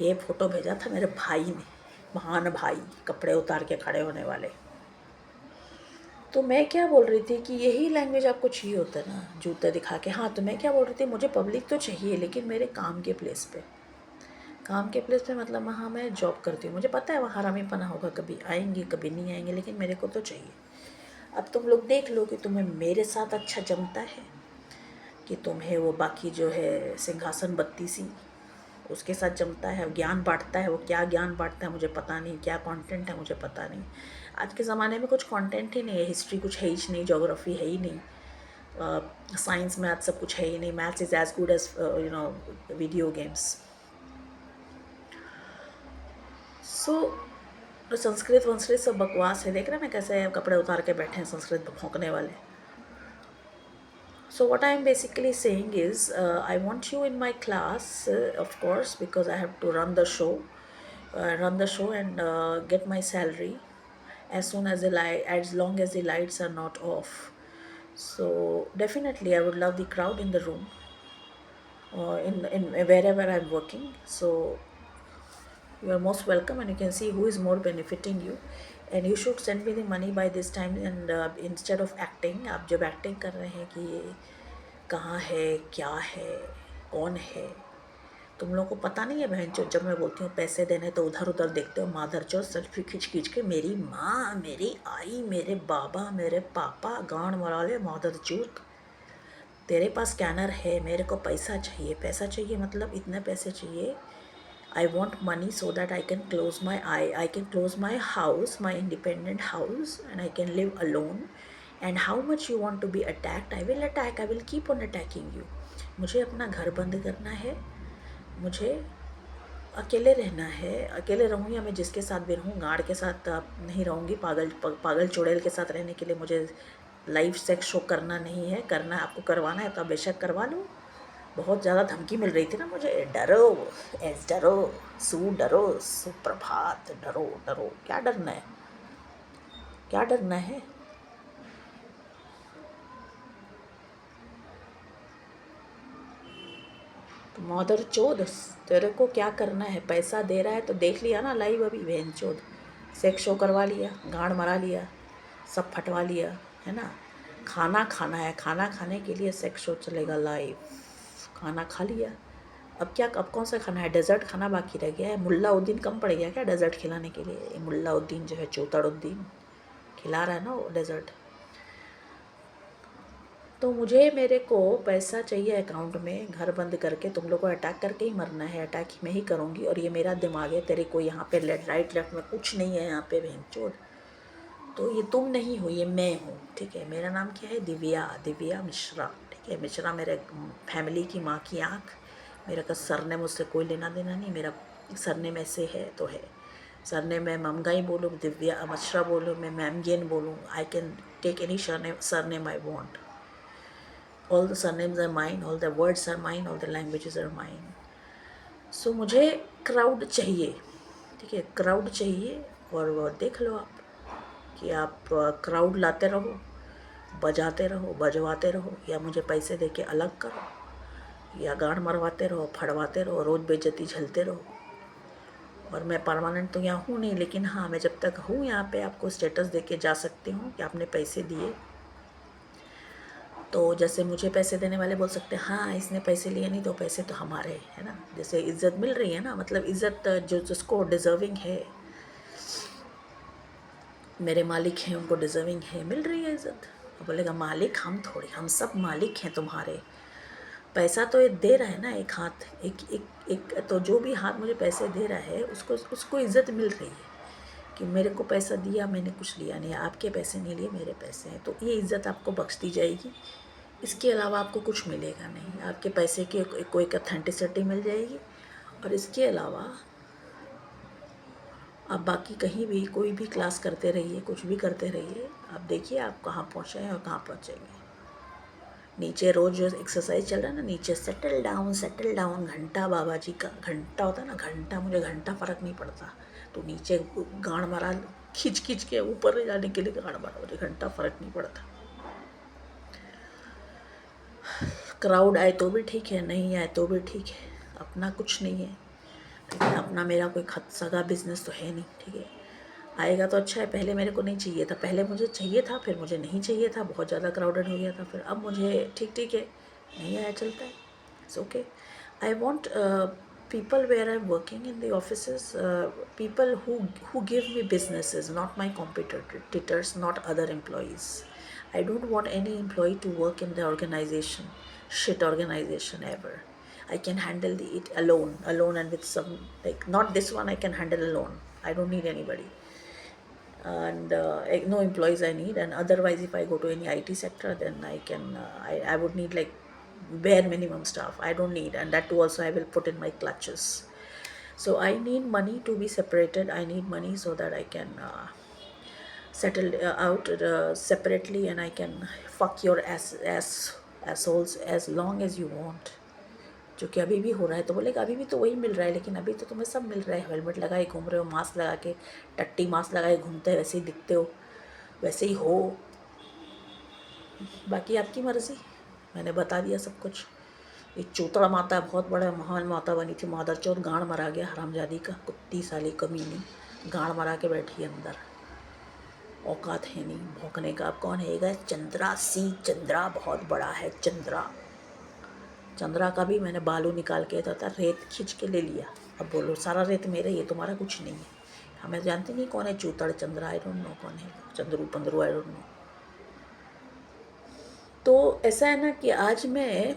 ये फोटो भेजा था मेरे भाई ने, महान भाई, कपड़े उतार के खड़े होने वाले। तो मैं क्या बोल रही थी कि यही लैंग्वेज आपको चाहिए होता है ना, जूते दिखा के। हाँ तो मैं क्या बोल रही थी, मुझे पब्लिक तो चाहिए, लेकिन मेरे काम के प्लेस पे मतलब वहाँ मैं जॉब करती हूँ, मुझे पता है वहाँ हरामीपना होगा, कभी आएंगे कभी नहीं आएंगे, लेकिन मेरे को तो चाहिए। अब तुम लोग देख लो कि तुम्हें मेरे साथ अच्छा जमता है कि तुम्हें वो बाकी जो है सिंहासन बत्ती सी उसके साथ जमता है, ज्ञान बांटता है। वो क्या ज्ञान बांटता है मुझे पता नहीं, क्या कंटेंट है मुझे पता नहीं। आज के ज़माने में कुछ कंटेंट ही नहीं है, हिस्ट्री कुछ है ही नहीं, ज्योग्राफी है ही नहीं, साइंस मैथ सब कुछ है ही नहीं। Maths is as good as video games. So Sanskrit वंस्कृत सब बकवास है। देख रहे हैं ना कैसे कपड़े उतार के बैठे हैं संस्कृत भौंकने वाले। So what I am basically saying is, I want you in my class, of course, because I have to run the show and get my salary as soon as as long as the lights are not off. So definitely, I would love the crowd in the room, in wherever I'm working. So you are most welcome, and you can see who is more benefiting you. And you should send me the money by this time. And instead of acting, आप जब acting कर रहे हैं कि ये कहाँ है, क्या है, कौन है, तुम लोगों को पता नहीं है बहन चो, जब मैं बोलती हूँ पैसे देने तो उधर उधर देखते हो माधर चो, सेल्फी खींच खींच के मेरी माँ, मेरी आई, मेरे बाबा, मेरे पापा, गांड मरा ले माधर चूत। तेरे पास स्कैनर है, मेरे को पैसा चाहिए, पैसा चाहिए मतलब इतने पैसे चाहिए। I want money so that I can close my eye, I can close my house, my independent house, and I can live alone. And how much you want to be attacked, I will attack, I will keep on attacking you. मुझे अपना घर बंद करना है, मुझे अकेले रहना है, अकेले रहूँ या मैं जिसके साथ भी रहूँ, गार्ड के साथ नहीं रहूँगी। पागल चुड़ैल के साथ रहने के लिए मुझे लाइव सेक्स शो करना नहीं है। करना आपको करवाना है तो आप बेशक करवा लो। बहुत ज़्यादा धमकी मिल रही थी ना मुझे, डरो एस, डरो सू, डरो सुप्रभात, डरो डरो। क्या डरना है, क्या डरना है? तो मदर चोद, तेरे को क्या करना है? पैसा दे रहा है तो देख लिया ना लाइव अभी, बहन चोद सेक्स शो करवा लिया, गांड मरा लिया, सब फटवा लिया, है ना। खाना खाना है, खाना खाने के लिए सेक्स शो चलेगा लाइव। खाना खा लिया, अब क्या, अब कौन सा खाना है? डेजर्ट खाना बाकी रह गया है। मुल्लाउद्दीन कम पड़ गया क्या डेजर्ट खिलाने के लिए? मुल्लाउद्दीन जो है, चौतड़ुद्दीन खिला रहा है ना वो डेजर्ट। तो मुझे, मेरे को पैसा चाहिए अकाउंट में। घर बंद करके तुम लोग को अटैक करके ही मरना है, अटैक मैं ही करूँगी। और ये मेरा दिमाग है, तेरे को यहाँ पे राइट लेफ्ट में कुछ नहीं है यहाँ पे बहनचोद। तो ये तुम नहीं हो, ये मैं हूँ, ठीक है। मेरा नाम क्या है? दिव्या, दिव्या मिश्रा, ठीक है। मिश्रा मेरे फैमिली की माँ की आँख। मेरा का सरने मुझसे कोई लेना देना नहीं। मेरा सरने में से है तो है। सरने में ममगाई बोलूँ, दिव्या मिश्रा बोलूँ, मैं मैमगेन बोलूँ, I can take any surname I want. All the surnames are mine, all the words are mine, all the languages are mine. So मुझे क्राउड चाहिए, ठीक है, क्राउड चाहिए। और वो देख लो आप कि आप क्राउड लाते रहो, बजाते रहो, बजवाते रहो, या मुझे पैसे दे के अलग करो, या गांड मरवाते रहो, फड़वाते रहो, रोज़ बेइज्जती झेलते रहो। और मैं परमानेंट तो यहाँ हूँ नहीं, लेकिन हाँ, मैं जब तक हूँ यहाँ पे आपको स्टेटस दे के जा सकती हूँ कि आपने पैसे दिए। तो जैसे मुझे पैसे देने वाले बोल सकते हैं हाँ इसने पैसे लिए नहीं तो पैसे तो हमारे, है ना। जैसे इज़्ज़त मिल रही है ना, मतलब इज़्ज़त जो जिसको डिज़र्विंग है, मेरे मालिक हैं उनको डिज़र्विंग है, मिल रही है इज़्ज़त। बोलेगा मालिक हम थोड़ी, हम सब मालिक हैं तुम्हारे। पैसा तो ये दे रहा है ना, एक हाथ, एक तो जो भी हाथ मुझे पैसे दे रहा है उसको इज़्ज़त मिल रही है कि मेरे को पैसा दिया, मैंने कुछ लिया नहीं, आपके पैसे नहीं लिए, मेरे पैसे हैं। तो ये इज़्ज़त आपको बख्श दी जाएगी। इसके अलावा आपको कुछ मिलेगा नहीं। आपके पैसे की कोई एक ऑथेंटिसिटी मिल जाएगी, और इसके अलावा आप बाकी कहीं भी कोई भी क्लास करते रहिए, कुछ भी करते रहिए, आप देखिए आप कहाँ पहुँचे हैं और कहाँ पहुँचेंगे। नीचे रोज़ जो एक्सरसाइज चल रहा है ना, नीचे सेटल डाउन, घंटा बाबा जी का घंटा होता है ना, घंटा, मुझे घंटा फ़र्क नहीं पड़ता। तो नीचे गांड मारा खींच खींच के, ऊपर जाने के लिए गांड मारा, मुझे घंटा फ़र्क नहीं पड़ता। क्राउड आए तो भी ठीक है, नहीं आए तो भी ठीक है, अपना कुछ नहीं है, ठीक है। अपना मेरा कोई सगा बिजनेस तो है नहीं, ठीक है। आएगा तो अच्छा है, पहले मेरे को नहीं चाहिए था, पहले मुझे चाहिए था, फिर मुझे नहीं चाहिए था, बहुत ज़्यादा क्राउडेड हो गया था, फिर अब मुझे ठीक ठीक है, नहीं आया चलता है, it's okay. I want people where I'm working in the offices, people who give me businesses, not my competitors, not other employees. I don't want any employee to work in the organization, shit organization ever. I can handle it alone and with some, like, not this one I can handle alone. I don't need anybody. And no employees I need. And otherwise, if I go to any IT sector, then I can, I would need like bare minimum staff. I don't need, and that too also I will put in my clutches. So I need money to be separated. I need money so that I can settle out separately, and I can fuck your assholes as long as you want. जो कि अभी भी हो रहा है। तो बोलेगा अभी भी तो वही मिल रहा है, लेकिन अभी तो तुम्हें सब मिल रहा है। हेलमेट लगाए घूम रहे हो, मास्क लगा के, टट्टी मास्क लगाए घूमते, वैसे ही दिखते हो, वैसे ही हो। बाकी आपकी मर्ज़ी, मैंने बता दिया सब कुछ। ये चूतड़ा माता बहुत बड़ा महान माता बनी थी, मादरचोद, गांड मरा गया हरामजादी का, कुत्ती साली कमीनी, गांड मरा के बैठी अंदर, औकात है नहीं भौंकने का। अब कौन है? चंद्रा सी, चंद्रा बहुत बड़ा है, चंद्रा चंद्रा का भी मैंने बालू निकाल के था रेत खींच के ले लिया। अब बोलो सारा रेत मेरे, ये तुम्हारा कुछ नहीं है। हमें जानते नहीं कौन है चूतड़ चंद्रा, आई डोंट नो कौन है चंद्रू पंद्रू, आई डोंट नो। तो ऐसा है ना कि आज मैं,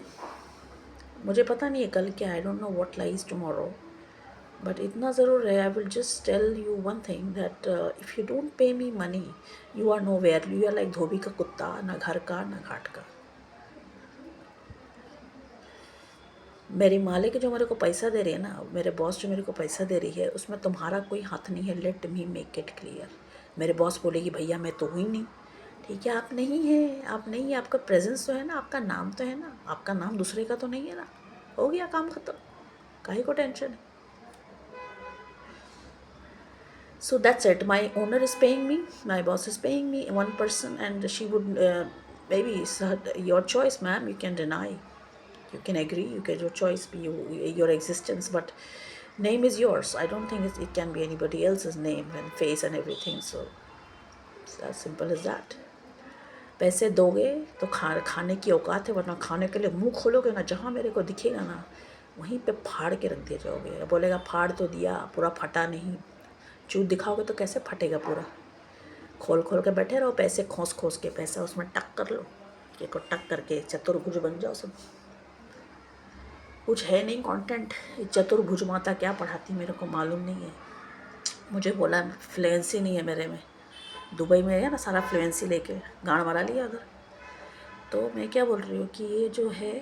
मुझे पता नहीं है कल क्या, I don't know what lies tomorrow, but इतना ज़रूर है, I will just tell you one thing that if you don't pay me money you are nowhere, you are like धोबी का कुत्ता, ना घर का ना घाट का। मेरी मालिक जो मेरे को पैसा दे रही है ना, मेरे बॉस जो मेरे को पैसा दे रही है, उसमें तुम्हारा कोई हाथ नहीं है। Let me make it clear. मेरे बॉस बोलेगी भैया मैं तो हुई नहीं, ठीक है आप नहीं है, आप नहीं है, आपका प्रेजेंस तो है ना, आपका नाम तो है ना, आपका नाम दूसरे का तो नहीं है ना, हो गया काम खत्म, काहे को टेंशन है। So that's it. My owner is paying me, my boss is paying me, one person, and she would maybe it's your choice, ma'am. You can deny, you can agree, you can, your choice be your existence, but name is yours. I don't think it can be anybody else's name and face and everything. So it's as simple as that. पैसे दोगे तो खाने की औकात है, वरना खाने के लिए मुंह खोलोगे ना, जहाँ मेरे को दिखेगा ना वहीं पे फाड़ के रख दिए जाओगे। बोलेगा फाड़ तो दिया, पूरा फटा नहीं। चूत दिखाओगे तो कैसे फटेगा पूरा। खोल खोल के बैठे रहो, पैसे खोस खोस के पैसा उसमें टक कर लो, एक टक करके चतुर्भुज बन जाओ सब। कुछ है नहीं कंटेंट। चतुर्भुज माता क्या पढ़ाती मेरे को मालूम नहीं है। मुझे बोला फ्लुएंसी नहीं है मेरे में, दुबई में है ना सारा फ्लुएंसी लेके गाड़ मारा लिया उधर। तो मैं क्या बोल रही हूँ कि ये जो है,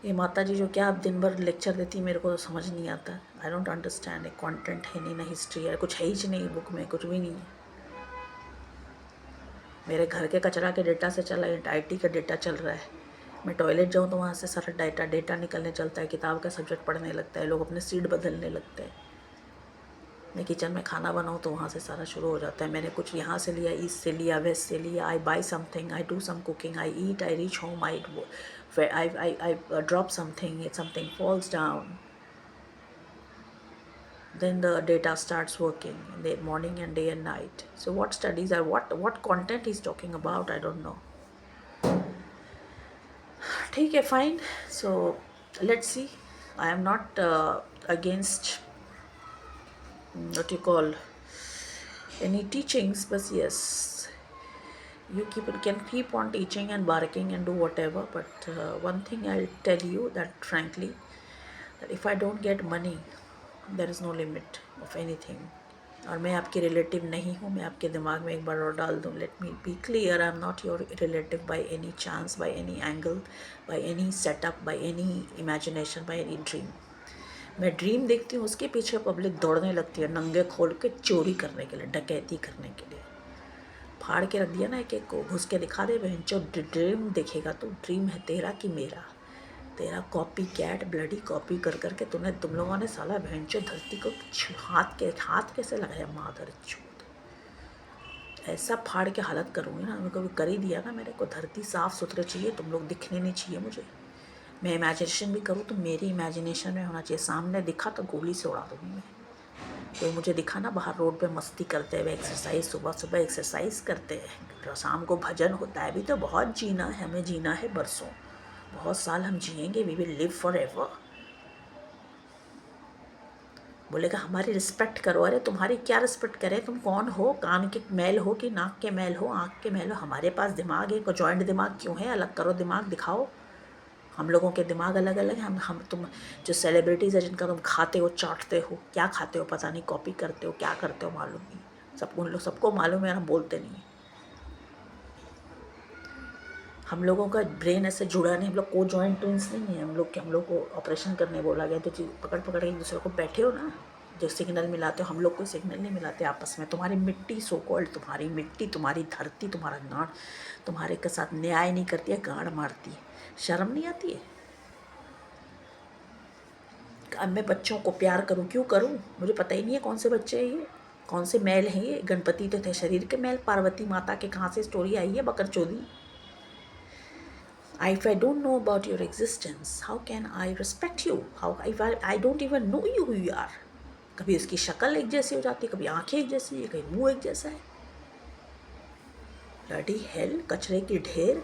ये माता जी जो क्या दिन भर लेक्चर देती मेरे को तो समझ नहीं आता। I don't understand. एक कंटेंट है नहीं, ना हिस्ट्री है, कुछ है ही नहीं बुक में, कुछ भी नहीं है। मेरे घर के कचरा के डेटा से चला है, IT का डेटा चल रहा है। मैं टॉयलेट जाऊँ तो वहाँ से सारा डेटा निकलने चलता है, किताब का सब्जेक्ट पढ़ने लगता है, लोग अपने सीट बदलने लगते हैं। मैं किचन में खाना बनाऊँ तो वहाँ से सारा शुरू हो जाता है। मैंने कुछ यहाँ से लिया, ईस्ट से लिया, वेस्ट से लिया, I buy something, I do some cooking, I eat, I reach home, I drop something, something falls down, then the data starts working in the morning and day and night. So what studies are, what content he's talking about, I don't know. ठीक है, fine. So let's see. I am not against what you call any teachings, but yes, you can keep on teaching and barking and do whatever, but one thing I'll tell you that frankly, that if I don't get money, there is no limit of anything. और मैं आपकी relative नहीं हूँ, मैं आपके दिमाग में एक बार और डाल दूँ। Let me be clear, I am not your relative by any chance, by any angle, by any setup, by any imagination, by any dream. मैं ड्रीम देखती हूँ, उसके पीछे पब्लिक दौड़ने लगती है नंगे खोल के, चोरी करने के लिए, डकैती करने के लिए। फाड़ के रख दिया ना एक एक को, घुस के दिखा दे बहन चो। ड्रीम देखेगा तो ड्रीम है तेरा कि मेरा? तेरा कॉपी कैट ब्लडी कॉपी कर करके तुम लोगों ने साला बहन चो धरती को हाथ कैसे लगाया मादर चोद। ऐसा फाड़ के हालत करूँगी ना, मेरे को भी कर ही दिया ना। मेरे को धरती साफ़ सुथरे चाहिए, तुम लोग दिखने नहीं चाहिए मुझे। मैं इमेजिनेशन भी करूँ तो मेरी इमेजिनेशन में होना चाहिए। सामने दिखा तो गोली से उड़ा दूँगी मैं। कोई मुझे दिखा ना बाहर रोड पे मस्ती करते हुए, एक्सरसाइज सुबह सुबह एक्सरसाइज करते हैं, शाम को भजन होता है। अभी तो बहुत जीना है, हमें जीना है बरसों, बहुत साल हम जिएंगे। We will live forever. बोलेगा हमारी रिस्पेक्ट करो। अरे तुम्हारी क्या रिस्पेक्ट करें? तुम कौन हो? कान के मैल हो कि नाक के मैल हो, आँख के मैल हो? हमारे पास दिमाग है, जॉइंट दिमाग क्यों है? अलग करो दिमाग, दिखाओ। हम लोगों के दिमाग अलग अलग हैं। हम तुम जो सेलिब्रिटीज़ है जिनका तुम खाते हो, चाटते हो, क्या खाते हो पता नहीं, कॉपी करते हो, क्या करते हो मालूम नहीं। उन लोग सबको मालूम है, हम बोलते नहीं। हम लोगों का ब्रेन ऐसे जुड़ा नहीं, हम लोग को जॉइंट ट्विंस नहीं है। हम लोग को ऑपरेशन करने बोला गया तो पकड़ पकड़ के एक दूसरे को बैठे हो ना, जो सिग्नल मिलाते हो। हम लोग कोई सिग्नल नहीं मिलाते आपस में। तुम्हारी मिट्टी सो कॉल्ड, तुम्हारी मिट्टी, तुम्हारी धरती, तुम्हारा गांड तुम्हारे के साथ न्याय नहीं करती है, गांड मारती है। शर्म नहीं आती है? अब मैं बच्चों को प्यार करूं, क्यों करूं? मुझे पता ही नहीं है कौन से बच्चे हैं ये, कौन से मैल हैं ये। गणपति तो थे शरीर के मैल, पार्वती माता के कहाँ से स्टोरी आई है बकरचोदी। If I don't know about your existence, how can I respect you? If I don't even know you who you are? कभी उसकी शक्ल एक जैसी हो जाती है, कभी आंखें एक जैसी है, कभी मुंह एक जैसा है। ब्लडी हेल, कचरे की ढेर,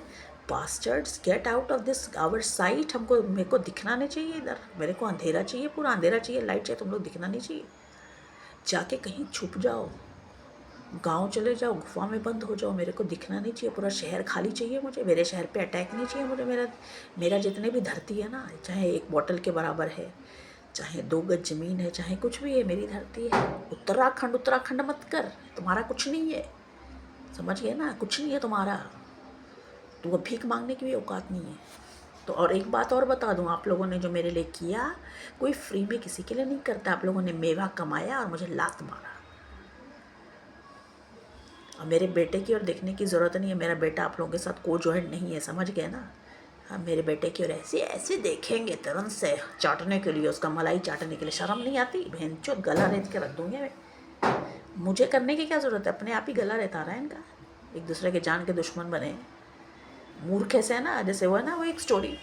bastards, get out of this our site. मेरे को दिखना नहीं चाहिए इधर, मेरे को अंधेरा चाहिए, पूरा अंधेरा चाहिए, लाइट चाहिए, तुम लोग दिखना नहीं चाहिए। जाके कहीं छुप जाओ, गांव चले जाओ, गुफा में बंद हो जाओ, मेरे को दिखना नहीं चाहिए, पूरा शहर खाली चाहिए मुझे, मेरे शहर पे अटैक नहीं चाहिए मुझे। मेरा मेरा जितने भी धरती है ना, चाहे एक बॉटल के बराबर है, चाहे 2 गज ज़मीन है, चाहे कुछ भी है, मेरी धरती है। उत्तराखंड उत्तराखंड मत कर, तुम्हारा कुछ नहीं है, समझ गए ना, कुछ नहीं है तुम्हारा। तो भीख मांगने की भी औकात नहीं है। तो और एक बात और बता दूं, आप लोगों ने जो मेरे लिए किया, कोई फ्री में किसी के लिए नहीं करता। आप लोगों ने मेवा कमाया और मुझे लात मारा। और मेरे बेटे की ओर देखने की ज़रूरत नहीं है, मेरा बेटा आप लोगों के साथ को जॉइंट नहीं है, समझ गए ना। हाँ, मेरे बेटे की ओर ऐसे ऐसे देखेंगे तुरंत से चाटने के लिए, उसका मलाई चाटने के लिए। शर्म नहीं आती? भैंचोद गला रेत के रख दूंगे मैं। मुझे करने की क्या ज़रूरत है, अपने आप ही गला रहता रहा है इनका। एक दूसरे के जान के दुश्मन बने, मूर्ख ऐसे है ना। जैसे वो है ना, वो एक स्टोरी,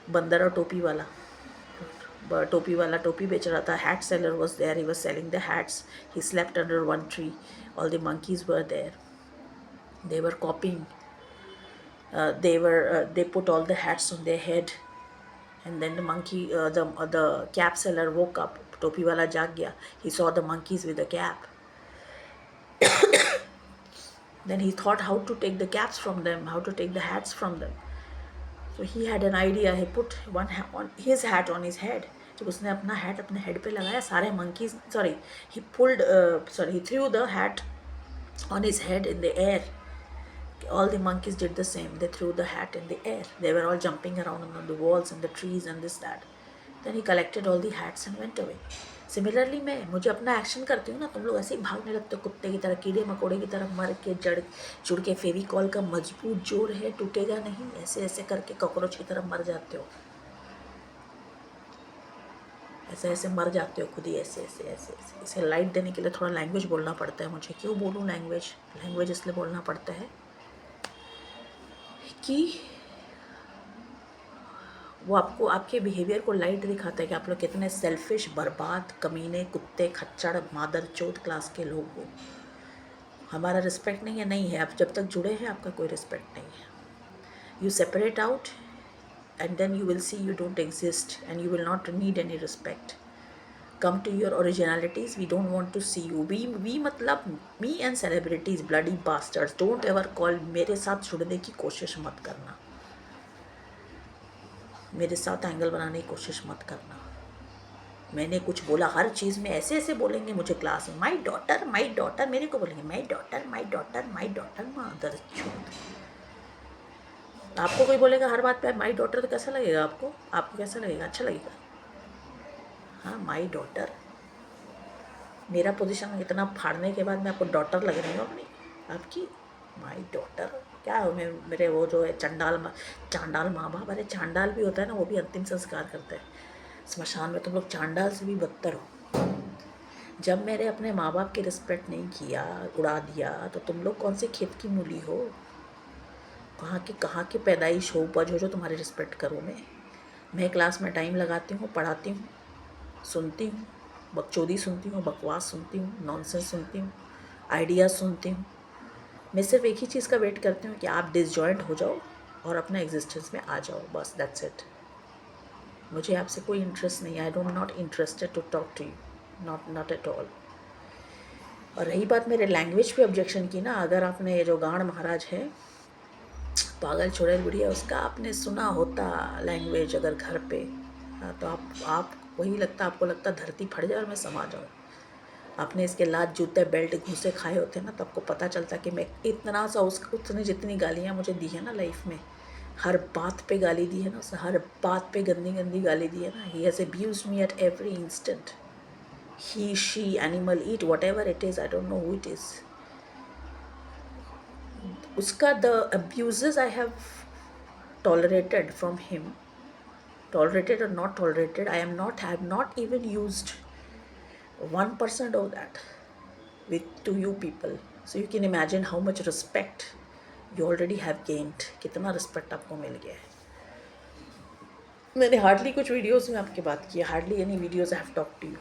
बंदर और टोपी वाला। टोपी वाला टोपी बेच रहा था, hat seller was there, he was selling the hats, he slept under one tree, all the monkeys were there, they were copying, they put all the hats on their head, and then the monkey, the cap seller woke up, टोपी वाला जाग गया, he saw the monkeys with the cap, then he thought how to take the caps from them, how to take the hats from them. So he had an idea, he put his hat on his head. जब उसने अपना hat अपने head पे लगाया, सारे monkeys, sorry, he threw the hat on his head in the air. All the monkeys did the same, they threw the hat in the air, they were all jumping around on the walls and the trees and this that. Then he collected all the hats and went away. Similarly मुझे अपना action करती हूँ ना, तुम लोग ऐसे ही भागने लगते हो कुत्ते की तरह, कीड़े मकोड़े की तरह, मर के जुड़ के फेविकॉल का मजबूत जोड़ है, टूटेगा नहीं, ऐसे ऐसे करके कॉकरोच की तरह मर जाते हो, ऐसे ऐसे मर जाते हो खुद ही, ऐसे ऐसे ऐसे ऐसे। इसे लाइट देने के लिए थोड़ा लैंग्वेज बोलना पड़ता है मुझे। क्यों बोलूँ लैंग्वेज इसलिए बोलना पड़ता है कि वो आपको, आपके बिहेवियर को लाइट दिखाता है कि आप लोग कितने सेल्फिश, बर्बाद, कमीने, कुत्ते, खच्चड़, मादर चौथ क्लास के लोग हो। हमारा रिस्पेक्ट नहीं है। आप जब तक जुड़े हैं, आपका कोई रिस्पेक्ट नहीं है। You separate out and then you will see you don't exist and you will not need any respect. Come to your originalities, we don't want to see you. We मतलब me and celebrities, bloody bastards, don't ever call, मेरे साथ जुड़ने की कोशिश मत करना, मेरे साथ एंगल बनाने की कोशिश मत करना। मैंने कुछ बोला, हर चीज़ में ऐसे ऐसे बोलेंगे मुझे क्लास में, माई डॉटर, मेरे को बोलेंगे माई डॉटर, मादर चोद। आपको कोई बोलेगा हर बात पे माई डॉटर, तो कैसा लगेगा आपको कैसा लगेगा? अच्छा लगेगा? हाँ, माई डॉटर। मेरा पोजीशन इतना फाड़ने के बाद मैं आपको डॉटर लग रही हूँ अपनी, आपकी माई डॉटर? क्या हो, मेरे वो जो है चांडाल माँ बाप, अरे चांडाल भी होता है ना, वो भी अंतिम संस्कार करते हैं स्मशान में। तुम लोग चांडाल से भी बदतर हो। जब मेरे अपने माँ बाप की रिस्पेक्ट नहीं किया, उड़ा दिया, तो तुम लोग कौन से खेत की मूली हो? कहाँ की पैदाइश हो, उपज हो जो तुम्हारी रिस्पेक्ट करूँ मैं क्लास में टाइम लगाती हूँ, पढ़ाती हूँ, सुनती हूँ, बकचोदी सुनती हूँ, बकवास सुनती हूँ, नॉनसेंस सुनती हूँ, आइडियाज़ सुनती हूँ। मैं सिर्फ एक ही चीज़ का वेट करती हूँ कि आप डिसजॉइंट हो जाओ और अपना एग्जिस्टेंस में आ जाओ, बस दैट्स इट। मुझे आपसे कोई इंटरेस्ट नहीं है, I don't not interested to talk to you, not at all. और रही बात मेरे लैंग्वेज पे ऑब्जेक्शन की ना, अगर आपने ये जो गांड महाराज है, पागल चुड़ैल बुढ़िया, उसका आपने सुना होता लैंग्वेज अगर घर पे, तो आप वही लगता, आपको लगता धरती फट जाए और मैं समा जाऊँ। आपने इसके लात जूते बेल्ट घूसे खाए होते ना, तो आपको पता चलता कि मैं इतना सा उसने जितनी गालियाँ मुझे दी है ना लाइफ में, हर बात पे गाली दी है ना, उसे हर बात पे गंदी गंदी गाली दी है ना। He has abused me at every instant, he she animal eat whatever it is, I don't know who it is. उसका the abuses I have tolerated from him, tolerated or not tolerated, I have not even used 1% of that to you people. So you can imagine how much respect you already have gained, कितना respect आपको मिल गया है। मैंने hardly कुछ videos में आपकी बात की, hardly any videos I have talk to you.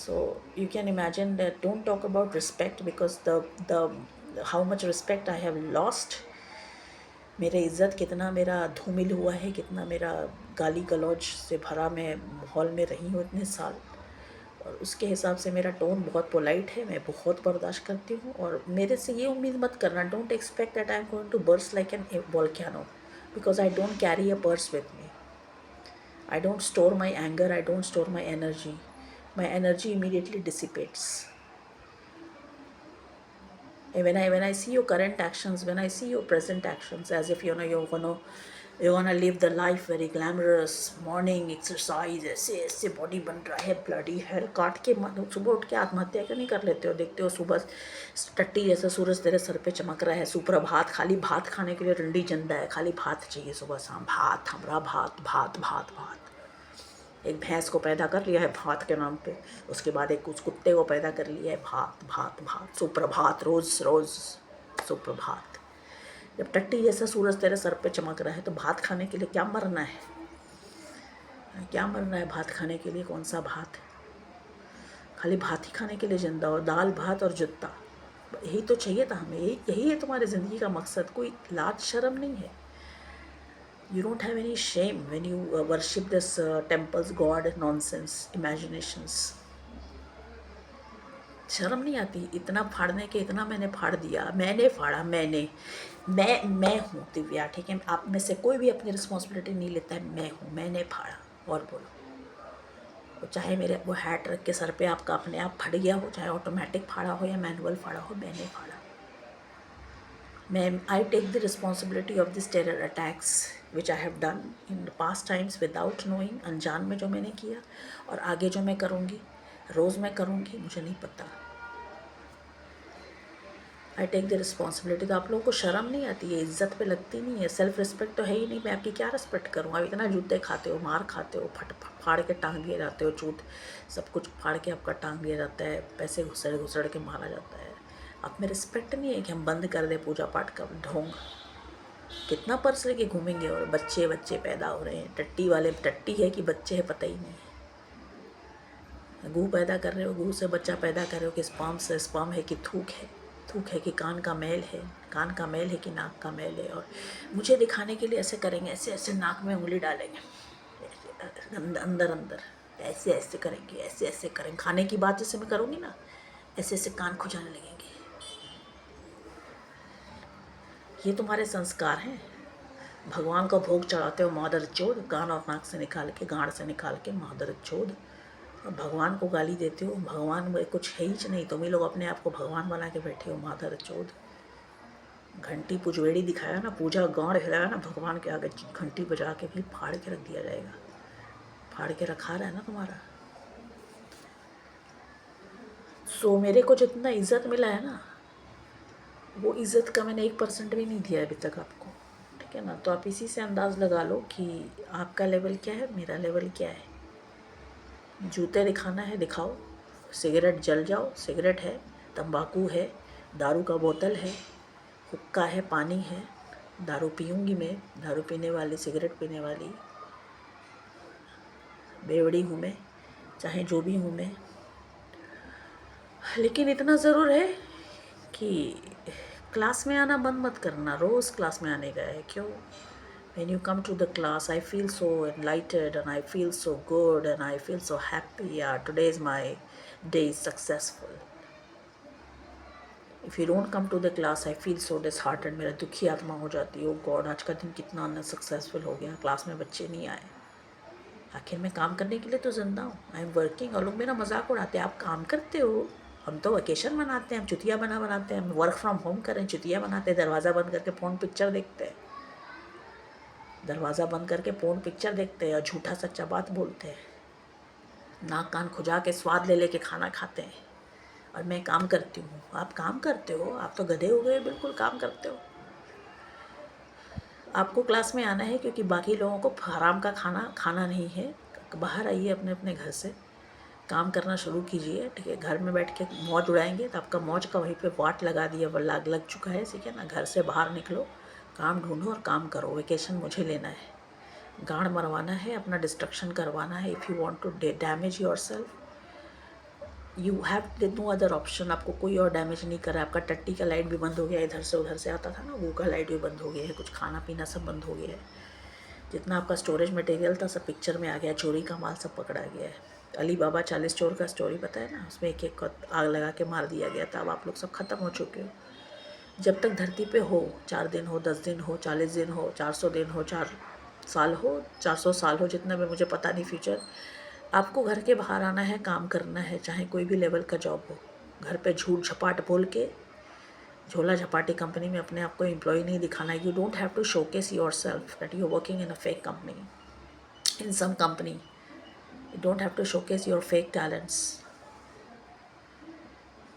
So you can imagine that, don't talk about respect, because the how much respect I have lost मेरे इज़्ज़त कितना मेरा धूमिल हुआ है, कितना मेरा गाली गलौज से भरा मैं माहौल में रही हूँ इतने साल, और उसके हिसाब से मेरा टोन बहुत पोलाइट है, मैं बहुत बर्दाश्त करती हूँ। और मेरे से ये उम्मीद मत करना, don't expect that I am going to burst like an volcano, because I don't carry a purse with me. I don't store my anger, I don't store my energy. My energy immediately dissipates. And when I see your current actions, when I see your present actions, as if you're gonna live the life very glamorous, morning exercise, ऐसे body बन रहा है, bloody hell काट के सुबह उठ के आत्महत्या क्यों नहीं कर लेते हो? देखते हो सुबह टट्टी जैसा सूरज तेरे सर पे चमक रहा है, सुप्रभात, खाली भात खाने के लिए रंडी जंदा है, खाली भात चाहिए सुबह शाम, भात, हमरा भात भात भात भात। एक भैंस को पैदा कर लिया है भात के नाम पे, उसके बाद एक कुछ कुत्ते को पैदा कर लिया है भात भात भात, सुप्रभात, रोज़ रोज़ सुप्रभात। जब टट्टी जैसा सूरज तेरे सर पे चमक रहा है तो भात खाने के लिए क्या मरना है? क्या मरना है भात खाने के लिए? कौन सा भात? खाली भात ही खाने के लिए जिंदा हो, दाल भात और जूता, यही तो चाहिए था हमें। यही है तुम्हारी ज़िंदगी का मकसद, कोई लाज शर्म नहीं है। You don't have any shame when you worship this temples, God, nonsense, imaginations. शर्म नहीं आती इतना फाड़ने के? इतना मैंने फाड़ दिया, मैंने फाड़ा, मैं हूँ दिव्या, ठीक है? आप में से कोई भी अपनी रिस्पॉन्सिबिलिटी नहीं लेता है, मैं हूँ, मैंने फाड़ा। और बोलो, वो चाहे मेरे वो हैट रख के सर पे आपका अपने आप फट गया हो, चाहे ऑटोमेटिक फाड़ा हो या मैनुअल फाड़ा हो, मैंने फाड़ा। I take the responsibility of this terror attacks which I have done in the past times without knowing, अनजान में जो मैंने किया, और आगे जो मैं करूँगी, रोज़ मैं करूँगी, मुझे नहीं पता। I take the responsibility। तो आप लोगों को शर्म नहीं आती है? इज्जत पे लगती नहीं है? सेल्फ रिस्पेक्ट तो है ही नहीं, मैं आपकी क्या रिस्पेक्ट करूँ? आप इतना जूते खाते हो, मार खाते हो, फाड़ के टांग दिए जाते हो, चूत सब कुछ फाड़ के आपका टांग दिया जाता है, पैसे घुसड़ के मारा जाता है। आप में रिस्पेक्ट नहीं है कि हम बंद कर दें पूजा पाठ का ढोंग? कितना पर्स लेके घूमेंगे? और बच्चे पैदा हो रहे हैं, टट्टी वाले, टट्टी है कि बच्चे है पता ही नहीं है। गू पैदा कर रहे हो, गू से बच्चा पैदा कर रहे हो कि स्पर्म से स्पर्म है कि थूक है, थूक है कि कान का मैल है, कान का मैल है कि नाक का मैल है। और मुझे दिखाने के लिए ऐसे करेंगे, ऐसे ऐसे नाक में उंगली डालेंगे, अंदर अंदर ऐसे ऐसे करेंगे, ऐसे ऐसे करेंगे। खाने की बात जैसे मैं करूँगी ना, ऐसे ऐसे कान खुजाने लगेंगे। ये तुम्हारे संस्कार हैं। भगवान को भोग चढ़ाते हो मादर चोद, कान और नाक से निकाल के, गांड से निकाल के, मादर चोद। भगवान को गाली देते हो, भगवान में कुछ है ही नहीं, तुम ही लोग अपने आप को भगवान बना के बैठे हो, मादर चोद। घंटी पुजवेड़ी दिखाया ना, पूजा गांड हिलाया ना, भगवान के आगे घंटी बजा के भी फाड़ के रख दिया जाएगा। फाड़ के रखा रहा है ना तुम्हारा। सो मेरे को जितना इज्जत मिला है ना, वो इज़्ज़त का मैंने 1% भी नहीं दिया अभी तक आपको, ठीक है ना? तो आप इसी से अंदाज़ लगा लो कि आपका लेवल क्या है, मेरा लेवल क्या है। जूते दिखाना है दिखाओ, सिगरेट जल जाओ, सिगरेट है, तंबाकू है, दारू का बोतल है, हुक्का है, पानी है। दारू पीऊँगी मैं, दारू पीने वाली, सिगरेट पीने वाली बेवड़ी हूँ मैं, चाहे जो भी हूँ मैं। लेकिन इतना ज़रूर है कि क्लास में आना बंद मत करना। रोज़ क्लास में आने का है। क्यों? When you come to the class, I feel so enlightened and I feel so good and I feel so happy. Yeah, today is my day is successful. If you don't come to the class, I feel so disheartened. मेरा दुखी आत्मा हो जाती है। ओ God, आज का दिन कितना अनसक्सेसफुल हो गया, क्लास में बच्चे नहीं आए। आखिर मैं काम करने के लिए तो जिंदा हूँ, आई एम वर्किंग। और लोग मेरा मजाक उड़ाते हैं, आप काम करते हो, हम तो वेकेशन मनाते हैं, हम चुतिया बनाते हैं, हम वर्क फ्रॉम होम करें, चुतिया बनाते हैं, दरवाज़ा बंद करके फ़ोन पिक्चर देखते हैं, दरवाज़ा बंद करके फ़ोन पिक्चर देखते हैं और झूठा सच्चा बात बोलते हैं, नाक कान खुजा के स्वाद ले लेके खाना खाते हैं। और मैं काम करती हूँ, आप काम करते हो? आप तो गधे हो गए, बिल्कुल काम करते हो। आपको क्लास में आना है क्योंकि बाकी लोगों को हराम का खाना खाना नहीं है। बाहर आइए अपने अपने घर से, काम करना शुरू कीजिए, ठीक है? घर में बैठ के मौज उड़ाएंगे तो आपका मौज का वहीं पे वाट लगा दिया, लग चुका है, ठीक है ना? घर से बाहर निकलो, काम ढूंढो और काम करो। वेकेशन मुझे लेना है, गांड मरवाना है, अपना डिस्ट्रक्शन करवाना है। If you want to damage yourself, you have no other option, आपको कोई और डैमेज नहीं करा, आपका टट्टी का लाइट भी बंद हो गया, इधर से उधर से आता था ना वो का लाइट भी बंद हो गया है, कुछ खाना पीना सब बंद हो गया है, जितना आपका स्टोरेज मटेरियल था सब पिक्चर में आ गया, चोरी का माल सब पकड़ा गया है। अली बाबा 40 चोर का स्टोरी पता है ना, उसमें एक एक को आग लगा के मार दिया गया था। अब आप लोग सब ख़त्म हो चुके हो। जब तक धरती पे हो, 4 दिन हो, 10 दिन हो, 40 दिन हो, 400 दिन हो, 4 साल हो, 400 साल हो, जितना भी मुझे पता नहीं फ्यूचर, आपको घर के बाहर आना है, काम करना है, चाहे कोई भी लेवल का जॉब हो। घर पे झूठ झपाट बोल के झोला झपाटी कंपनी में अपने आप को एम्प्लॉय नहीं दिखाना। You don't have to showcase yourself that you are working in a fake company, in some company. You don't have to showcase your fake talents.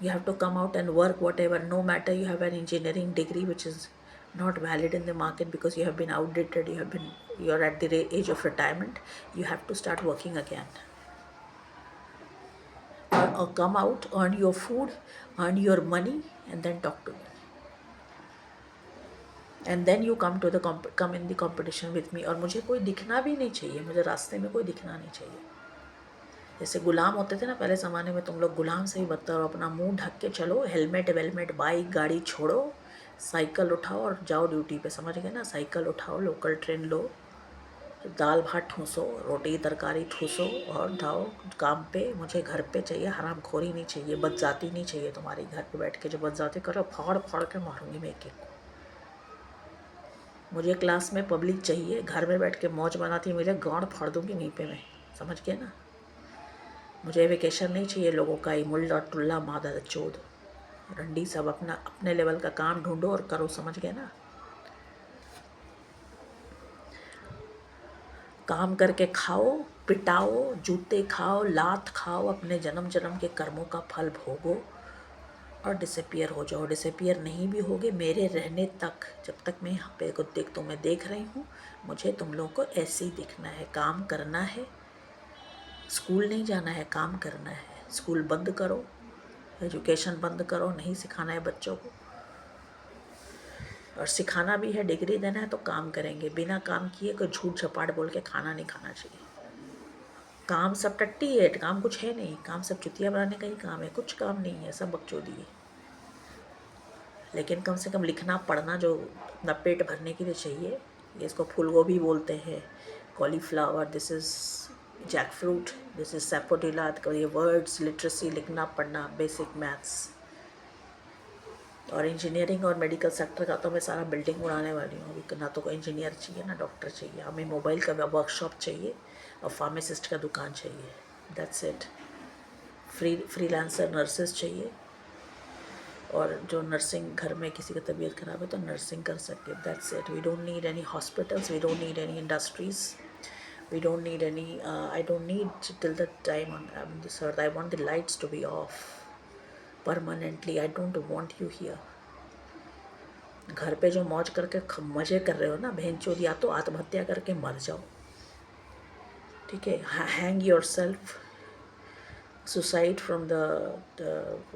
You have to come out and work whatever, no matter you have an engineering degree which is not valid in the market because you have been outdated, you're at the age of retirement, you have to start working again. Or come out, earn your food, earn your money, and then talk to me. And then you come in the competition with me. और मुझे कोई दिखना भी नहीं चाहिए, मुझे रास्ते में कोई दिखना नहीं चाहिए। जैसे गुलाम होते थे ना पहले ज़माने में, तुम लोग गुलाम से ही बदतर हो। अपना मुंह ढक के चलो, हेलमेट वेलमेट बाइक गाड़ी छोड़ो, साइकिल उठाओ और जाओ ड्यूटी पे, समझ गए ना। साइकिल उठाओ, लोकल ट्रेन लो, दाल भात ठूसो, रोटी तरकारी ठूसो और जाओ काम पे। मुझे घर पे चाहिए, हरामखोरी नहीं चाहिए, बदजाती नहीं चाहिए तुम्हारी। घर पे बैठ के जो बदजाती करो फाड़ फाड़ के मारूंगी मैं एक एक को। मुझे क्लास में पब्लिक चाहिए, घर में बैठ के मौज बनाती है, मुझे गांड फाड़ दूंगी वहीं पे मैं, समझ गए ना। मुझे वेकेशन नहीं चाहिए लोगों का, ये मुल्ला टुल्ला मादा चोद रंडी सब अपना अपने लेवल का काम ढूंढो और करो, समझ गए ना। काम करके खाओ, पिटाओ, जूते खाओ, लात खाओ, अपने जन्म जन्म के कर्मों का फल भोगो और डिसअपियर हो जाओ। डिसअपियर नहीं भी होगे मेरे रहने तक, जब तक मैं यहाँ पे तुम्हें देख रही हूँ, मुझे तुम लोगों को ऐसे ही दिखना है। काम करना है, स्कूल नहीं जाना है, काम करना है। स्कूल बंद करो, एजुकेशन बंद करो, नहीं सिखाना है बच्चों को। और सिखाना भी है, डिग्री देना है तो काम करेंगे। बिना काम किए कोई झूठ झपाट बोल के खाना नहीं खाना चाहिए। काम सब टट्टी है, काम कुछ है नहीं। काम सब चुतिया बनाने का ही काम है, कुछ काम नहीं है, सब बकचोदी है। लेकिन कम से कम लिखना पढ़ना जो अपना पेट भरने के लिए चाहिए। ये इसको फूल गोभी बोलते हैं, cauliflower, this is jackfruit, this is sapodilla. ये वर्ड्स लिटरेसी, लिखना पढ़ना, बेसिक मैथ्स। और इंजीनियरिंग और मेडिकल सेक्टर का तो मैं सारा बिल्डिंग उड़ाने वाली हूँ अभी। ना तो कोई इंजीनियर चाहिए, ना डॉक्टर चाहिए, हमें मोबाइल का वर्कशॉप चाहिए और फार्मासिस्ट का दुकान चाहिए, दैट्स इट। फ्रीलांसर नर्सेस चाहिए, और जो नर्सिंग घर में किसी का तबीयत ख़राब है तो नर्सिंग कर सके, that's it. We don't need any hospitals, we don't need any industries, we don't need any I don't need till the time on this earth. I want the lights to be off permanently. I don't want you here. घर पे जो मौज करके मज़े कर रहे हो ना बहनचोद, या तो आत्महत्या करके मर जाओ, ठीक है। Hang your self, suicide from the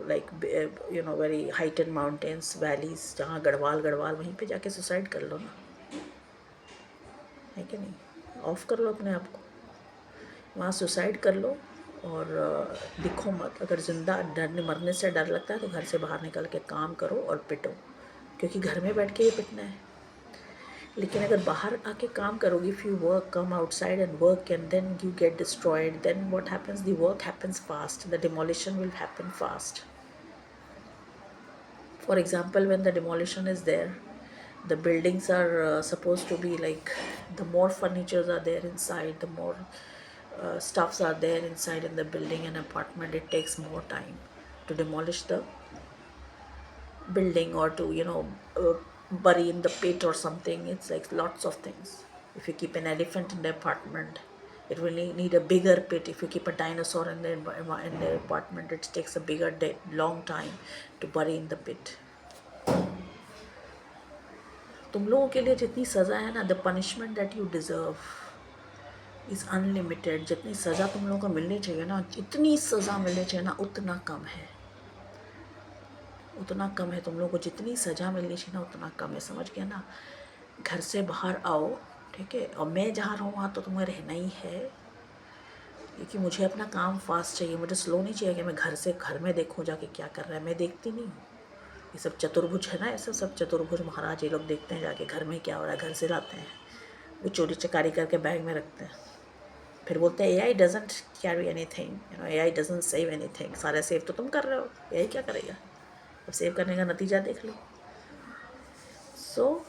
like very heighted mountains, valleys, जहाँ गढ़वाल वहीं पे जाके सुसाइड कर लो ना, है कि नहीं। ऑफ कर लो अपने आप को, वहाँ सुसाइड कर लो और दिखो मत। अगर ज़िंदा डरने मरने से डर लगता है तो घर से बाहर निकल के काम करो और पिटो, क्योंकि घर में बैठ के ये पिटना है। लेकिन अगर बाहर आके काम करोगे, if you work, come outside and work and then you get destroyed, then what happens, the work happens fast, the demolition will happen fast. For example, when the demolition is there, the buildings are supposed to be like, the more furnitures are there inside, the more stuffs are there inside in the building and apartment, it takes more time to demolish the building or to bury in the pit or something. It's like lots of things. If you keep an elephant in the apartment, it will need a bigger pit. If you keep a dinosaur in the apartment, it takes a bigger long time to bury in the pit. तुम लोगों के लिए जितनी सज़ा है ना, the punishment that you deserve is unlimited. जितनी सज़ा तुम लोगों को मिलनी चाहिए ना, जितनी सज़ा मिलनी चाहिए ना, उतना कम है, उतना कम है। तुम लोगों को जितनी सज़ा मिलनी चाहिए ना, उतना कम है, समझ गया ना। घर से बाहर आओ, ठीक है। और मैं जहाँ रहूँ वहाँ तो तुम्हें रहना ही है। क्योंकि मुझे अपना काम फास्ट चाहिए, मुझे स्लो नहीं चाहिए कि मैं घर से घर में देखूँ जाके क्या कर रहा है। मैं देखती नहीं हूँ। ये सब चतुर्भुज है ना, ऐसे सब चतुर्भुज महाराज ये लोग देखते हैं जाके घर में क्या हो रहा है, घर से लाते हैं, वो चोरी चकारी करके बैग में रखते हैं, फिर बोलते हैं AI doesn't carry anything, AI doesn't save anything. सारा सेव तो तुम कर रहे हो, AI क्या करेगा? अब सेव करने का नतीजा देख लो। सो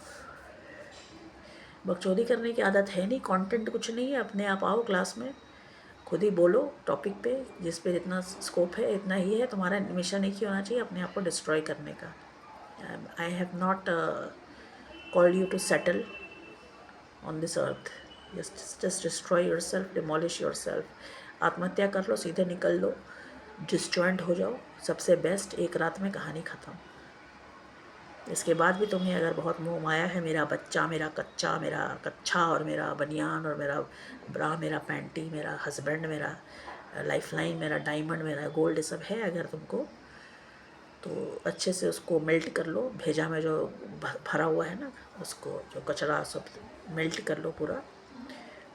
बकचोदी करने की आदत है नहीं, कंटेंट कुछ नहीं है। अपने आप आओ क्लास में, खुद ही बोलो टॉपिक पे, जिस पे जितना स्कोप है इतना ही है। तुम्हारा मिशन एक ही होना चाहिए, अपने आप को डिस्ट्रॉय करने का। I have not called you to settle on this earth. Just destroy yourself, demolish yourself. आत्महत्या कर लो, सीधे निकल लो, डिसजॉइंट हो जाओ, सबसे बेस्ट। एक रात में कहानी ख़त्म। इसके बाद भी तुम्हें अगर बहुत मोह माया है, मेरा बच्चा, मेरा कच्चा, मेरा कच्छा, और मेरा बनियान, और मेरा ब्रा, मेरा पैंटी, मेरा हस्बैंड, मेरा लाइफलाइन, मेरा डायमंड, मेरा गोल्ड, सब है अगर तुमको, तो अच्छे से उसको मेल्ट कर लो। भेजा में जो भरा हुआ है ना, उसको जो कचरा सब मेल्ट कर लो पूरा।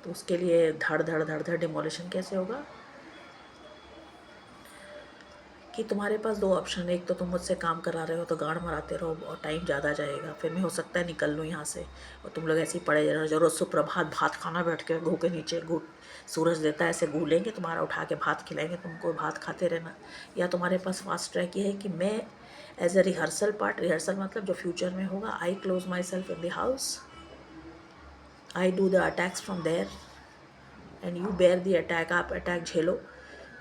तो उसके लिए धड़ धड़ धड़ धड़ डिमोलिशन कैसे होगा कि तुम्हारे पास दो ऑप्शन है। एक तो तुम मुझसे काम करा रहे हो तो गाड़ मराते रहो और टाइम ज़्यादा जाएगा, फिर मैं हो सकता है निकल लूँ यहाँ से, और तुम लोग ऐसे ही पड़े रहो। जो रोज़ सुप्रभात भात खाना बैठ के घू के नीचे, घू सूरज देता है ऐसे घू लेंगे तुम्हारा, उठा के भात खिलाएंगे तुमको, भात खाते रहना। या तुम्हारे पास फास्ट ट्रैक ये है कि मैं as a rehearsal part, rehearsal मतलब जो फ्यूचर में होगा, I close myself in the house, I do the attacks from there and you bear the attack. आप अटैक झेलो,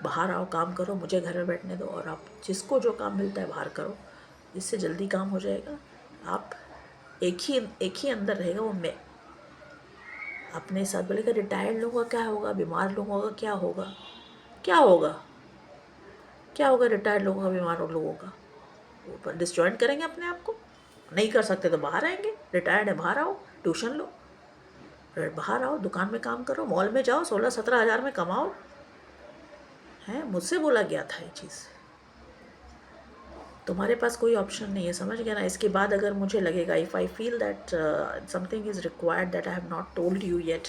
बाहर आओ, काम करो, मुझे घर में बैठने दो, और आप जिसको जो काम मिलता है बाहर करो, जिससे जल्दी काम हो जाएगा। आप एक ही अंदर रहेगा वो मैं। अपने साथ बोलेगा रिटायर्ड लोगों का क्या होगा, बीमार लोगों का क्या होगा, क्या होगा, क्या होगा रिटायर्ड लोगों का, बीमार लोगों का? ऊपर डिसजॉइंट करेंगे अपने आप को। नहीं कर सकते तो बाहर आएंगे, रिटायर्ड है बाहर आओ, ट्यूशन लो, बाहर आओ, दुकान में काम करो, मॉल में जाओ, 16-17 हज़ार में कमाओ। है, मुझसे बोला गया था ये चीज़। तुम्हारे पास कोई ऑप्शन नहीं है, समझ गया ना? इसके बाद अगर मुझे लगेगा, if I feel that something is required that I have not told you yet,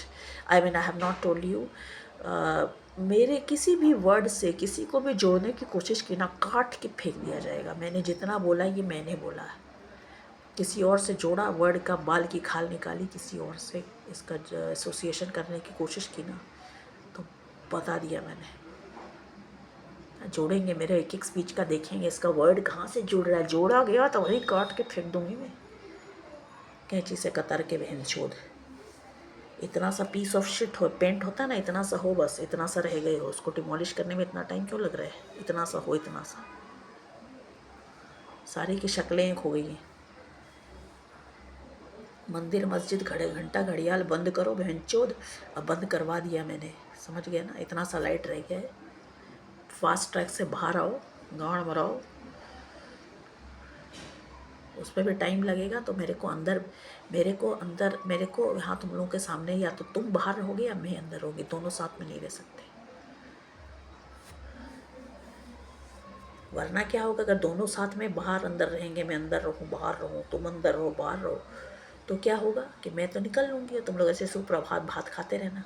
I mean I have not told you, मेरे किसी भी वर्ड से किसी को भी जोड़ने की कोशिश की ना, काट के फेंक दिया जाएगा। मैंने जितना बोला ये मैंने बोला है। किसी और से जोड़ा, वर्ड का बाल की खाल निकाली, किसी और से इसका एसोसिएशन करने की कोशिश की ना, तो बता दिया मैंने। जोड़ेंगे, मेरे एक एक स्पीच का देखेंगे, इसका वर्ड कहाँ से जुड़ रहा है, जोड़ा गया तो वही काट के फेंक दूंगी मैं, कैंची से कतर के। बहन चोद, इतना सा पीस ऑफ शिट हो, पेंट होता है ना, इतना सा हो, बस इतना सा रह गए हो, उसको डिमोलिश करने में इतना टाइम क्यों लग रहा है? इतना सा हो, इतना सा, सारी की शक्लें खो गई हैं। मंदिर मस्जिद घड़े घंटा घड़ियाल बंद करो बहन चोद, अब बंद करवा दिया मैंने, समझ गया ना? इतना सा लाइट रह गया है। फास्ट ट्रैक से बाहर आओ, गाड़ मराओ, उस पर भी टाइम लगेगा। तो मेरे को यहाँ तुम लोगों के सामने, या तो तुम बाहर रहोगे या मैं अंदर होगी, दोनों साथ में नहीं रह सकते। वरना क्या होगा, अगर दोनों साथ में बाहर अंदर रहेंगे, मैं अंदर रहूँ बाहर रहूँ, तुम अंदर रहो बाहर रहो, तो क्या होगा कि मैं तो निकल लूँगी और तुम लोग ऐसे सुप्रभात भात खाते रहना।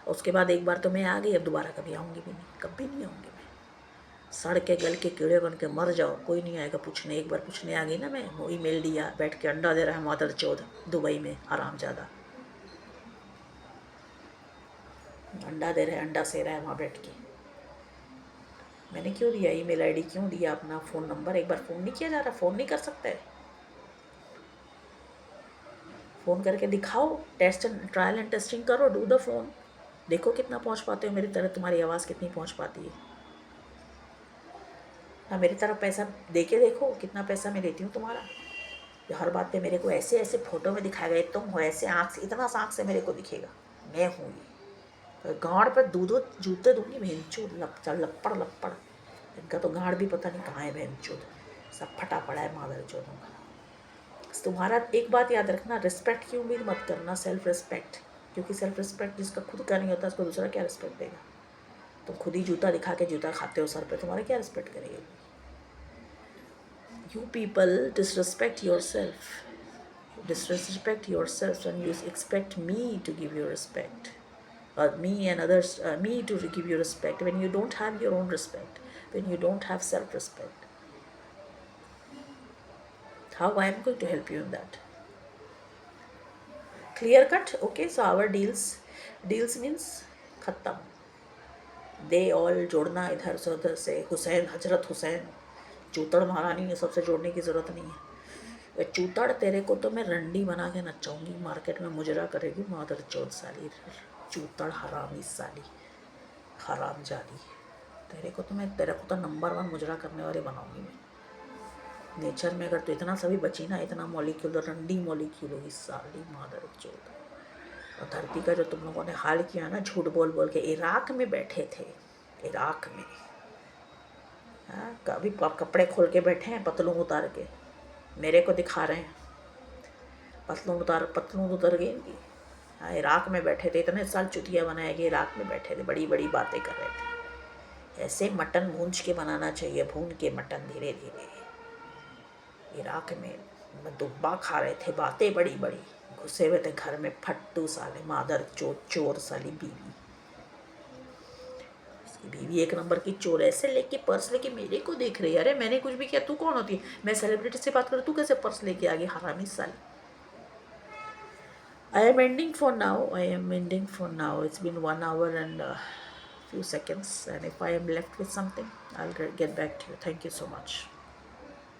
और उसके बाद एक बार तो मैं आ गई, अब दोबारा कभी आऊँगी भी नहीं, कभी नहीं आऊँगी मैं। सड़ के गल के कीड़े बन के मर जाओ, कोई नहीं आएगा पूछने। एक बार पूछने आ गई ना मैं, वही मेल दिया, बैठ के अंडा दे रहा है मादर चौध दुबई में, हरामजादा अंडा दे रहा है, अंडा से रहा है वहाँ बैठ के। मैंने क्यों दिया ईमेल आईडी, क्यों दिया अपना फ़ोन नंबर? एक बार फ़ोन नहीं किया जा रहा? फ़ोन नहीं कर सकते? फ़ोन करके दिखाओ, टेस्ट ट्रायल एंड टेस्टिंग करो, डू द फ़ोन, देखो कितना पहुँच पाते हो मेरी तरह, तुम्हारी आवाज़ कितनी पहुँच पाती है। हाँ, मेरी तरफ पैसा दे के देखो कितना पैसा मैं लेती हूँ तुम्हारा। जो हर बात पे मेरे को ऐसे ऐसे फ़ोटो में दिखाया गया, तुम हो ऐसे आँख से, इतना सा आँख से मेरे को दिखेगा मैं हूँ ये। तो गाड़ पर दूधो जूते दूंगी बहनचोद, लपड़ लपड़। इनका तो गाड़ भी पता नहीं कहाँ है बहनचोद, सब फटा पड़ा है मादर चोदों का। तुम्हारा एक बात याद रखना, रिस्पेक्ट की उम्मीद मत करना, सेल्फ रिस्पेक्ट। क्योंकि सेल्फ रिस्पेक्ट जिसका खुद का नहीं होता उसको दूसरा क्या रिस्पेक्ट देगा? तुम खुद ही जूता दिखा के जूता खाते हो सर पे, तुम्हारा क्या रिस्पेक्ट करेंगे? You people disrespect yourself. Disrespect yourself and you expect me to give you respect. me and others, me to give you respect, when you don't have your own respect, when you don't have self-respect, how I am going to help you in that? Clear cut. Okay, so our deals means khatam. They all जोड़ना इधर से उधर से, हुसैन हजरत हुसैन चूतड़ महारानी, ये सबसे जोड़ने की ज़रूरत नहीं है। वे चूतड़ तेरे को तो मैं रंडी बना के नचाऊंगी, मार्केट में मुजरा करेगी मादर चौथ साली, चूतड़ हरामी साली, हराम जाली। तेरे को तो नंबर 1 मुजरा करने वाले बनाऊंगी मैं। नेचर में अगर तो इतना सभी बची ना, इतना मॉलिक्यूल, रंडी मॉलिक्यूल होगी साली मादर चौथ। और धरती का जो तुम लोगों ने हाल किया ना, झूठ बोल बोल के, इराक में बैठे थे, इराक में, हाँ, कभी कपड़े खोल के बैठे हैं, पतलून उतार के मेरे को दिखा रहे हैं, पतलून उतर गई इनकी। हाँ, इराक में बैठे थे, इतने साल चुतिया बनाए गए, इराक में बैठे थे, बड़ी बड़ी बातें कर रहे थे। ऐसे मटन भूंज के बनाना चाहिए, भून के मटन धीरे धीरे। इराक में दुब्बा खा रहे थे, बातें बड़ी बड़ी, घुसे हुए थे घर में, फट्टू साले मादर चोर साली बीवी। बीवी एक नंबर की चोर, ऐसे लेके पर्स लेके मेरे को देख रही है। अरे मैंने कुछ भी किया, तू कौन होती है? मैं सेलिब्रिटी से बात करूँ, तू कैसे पर्स लेके आ गई हरामी साली। I am ending for now. It's been 1 hour and few seconds, and if I am left with something, I'll get back to you. Thank you so much.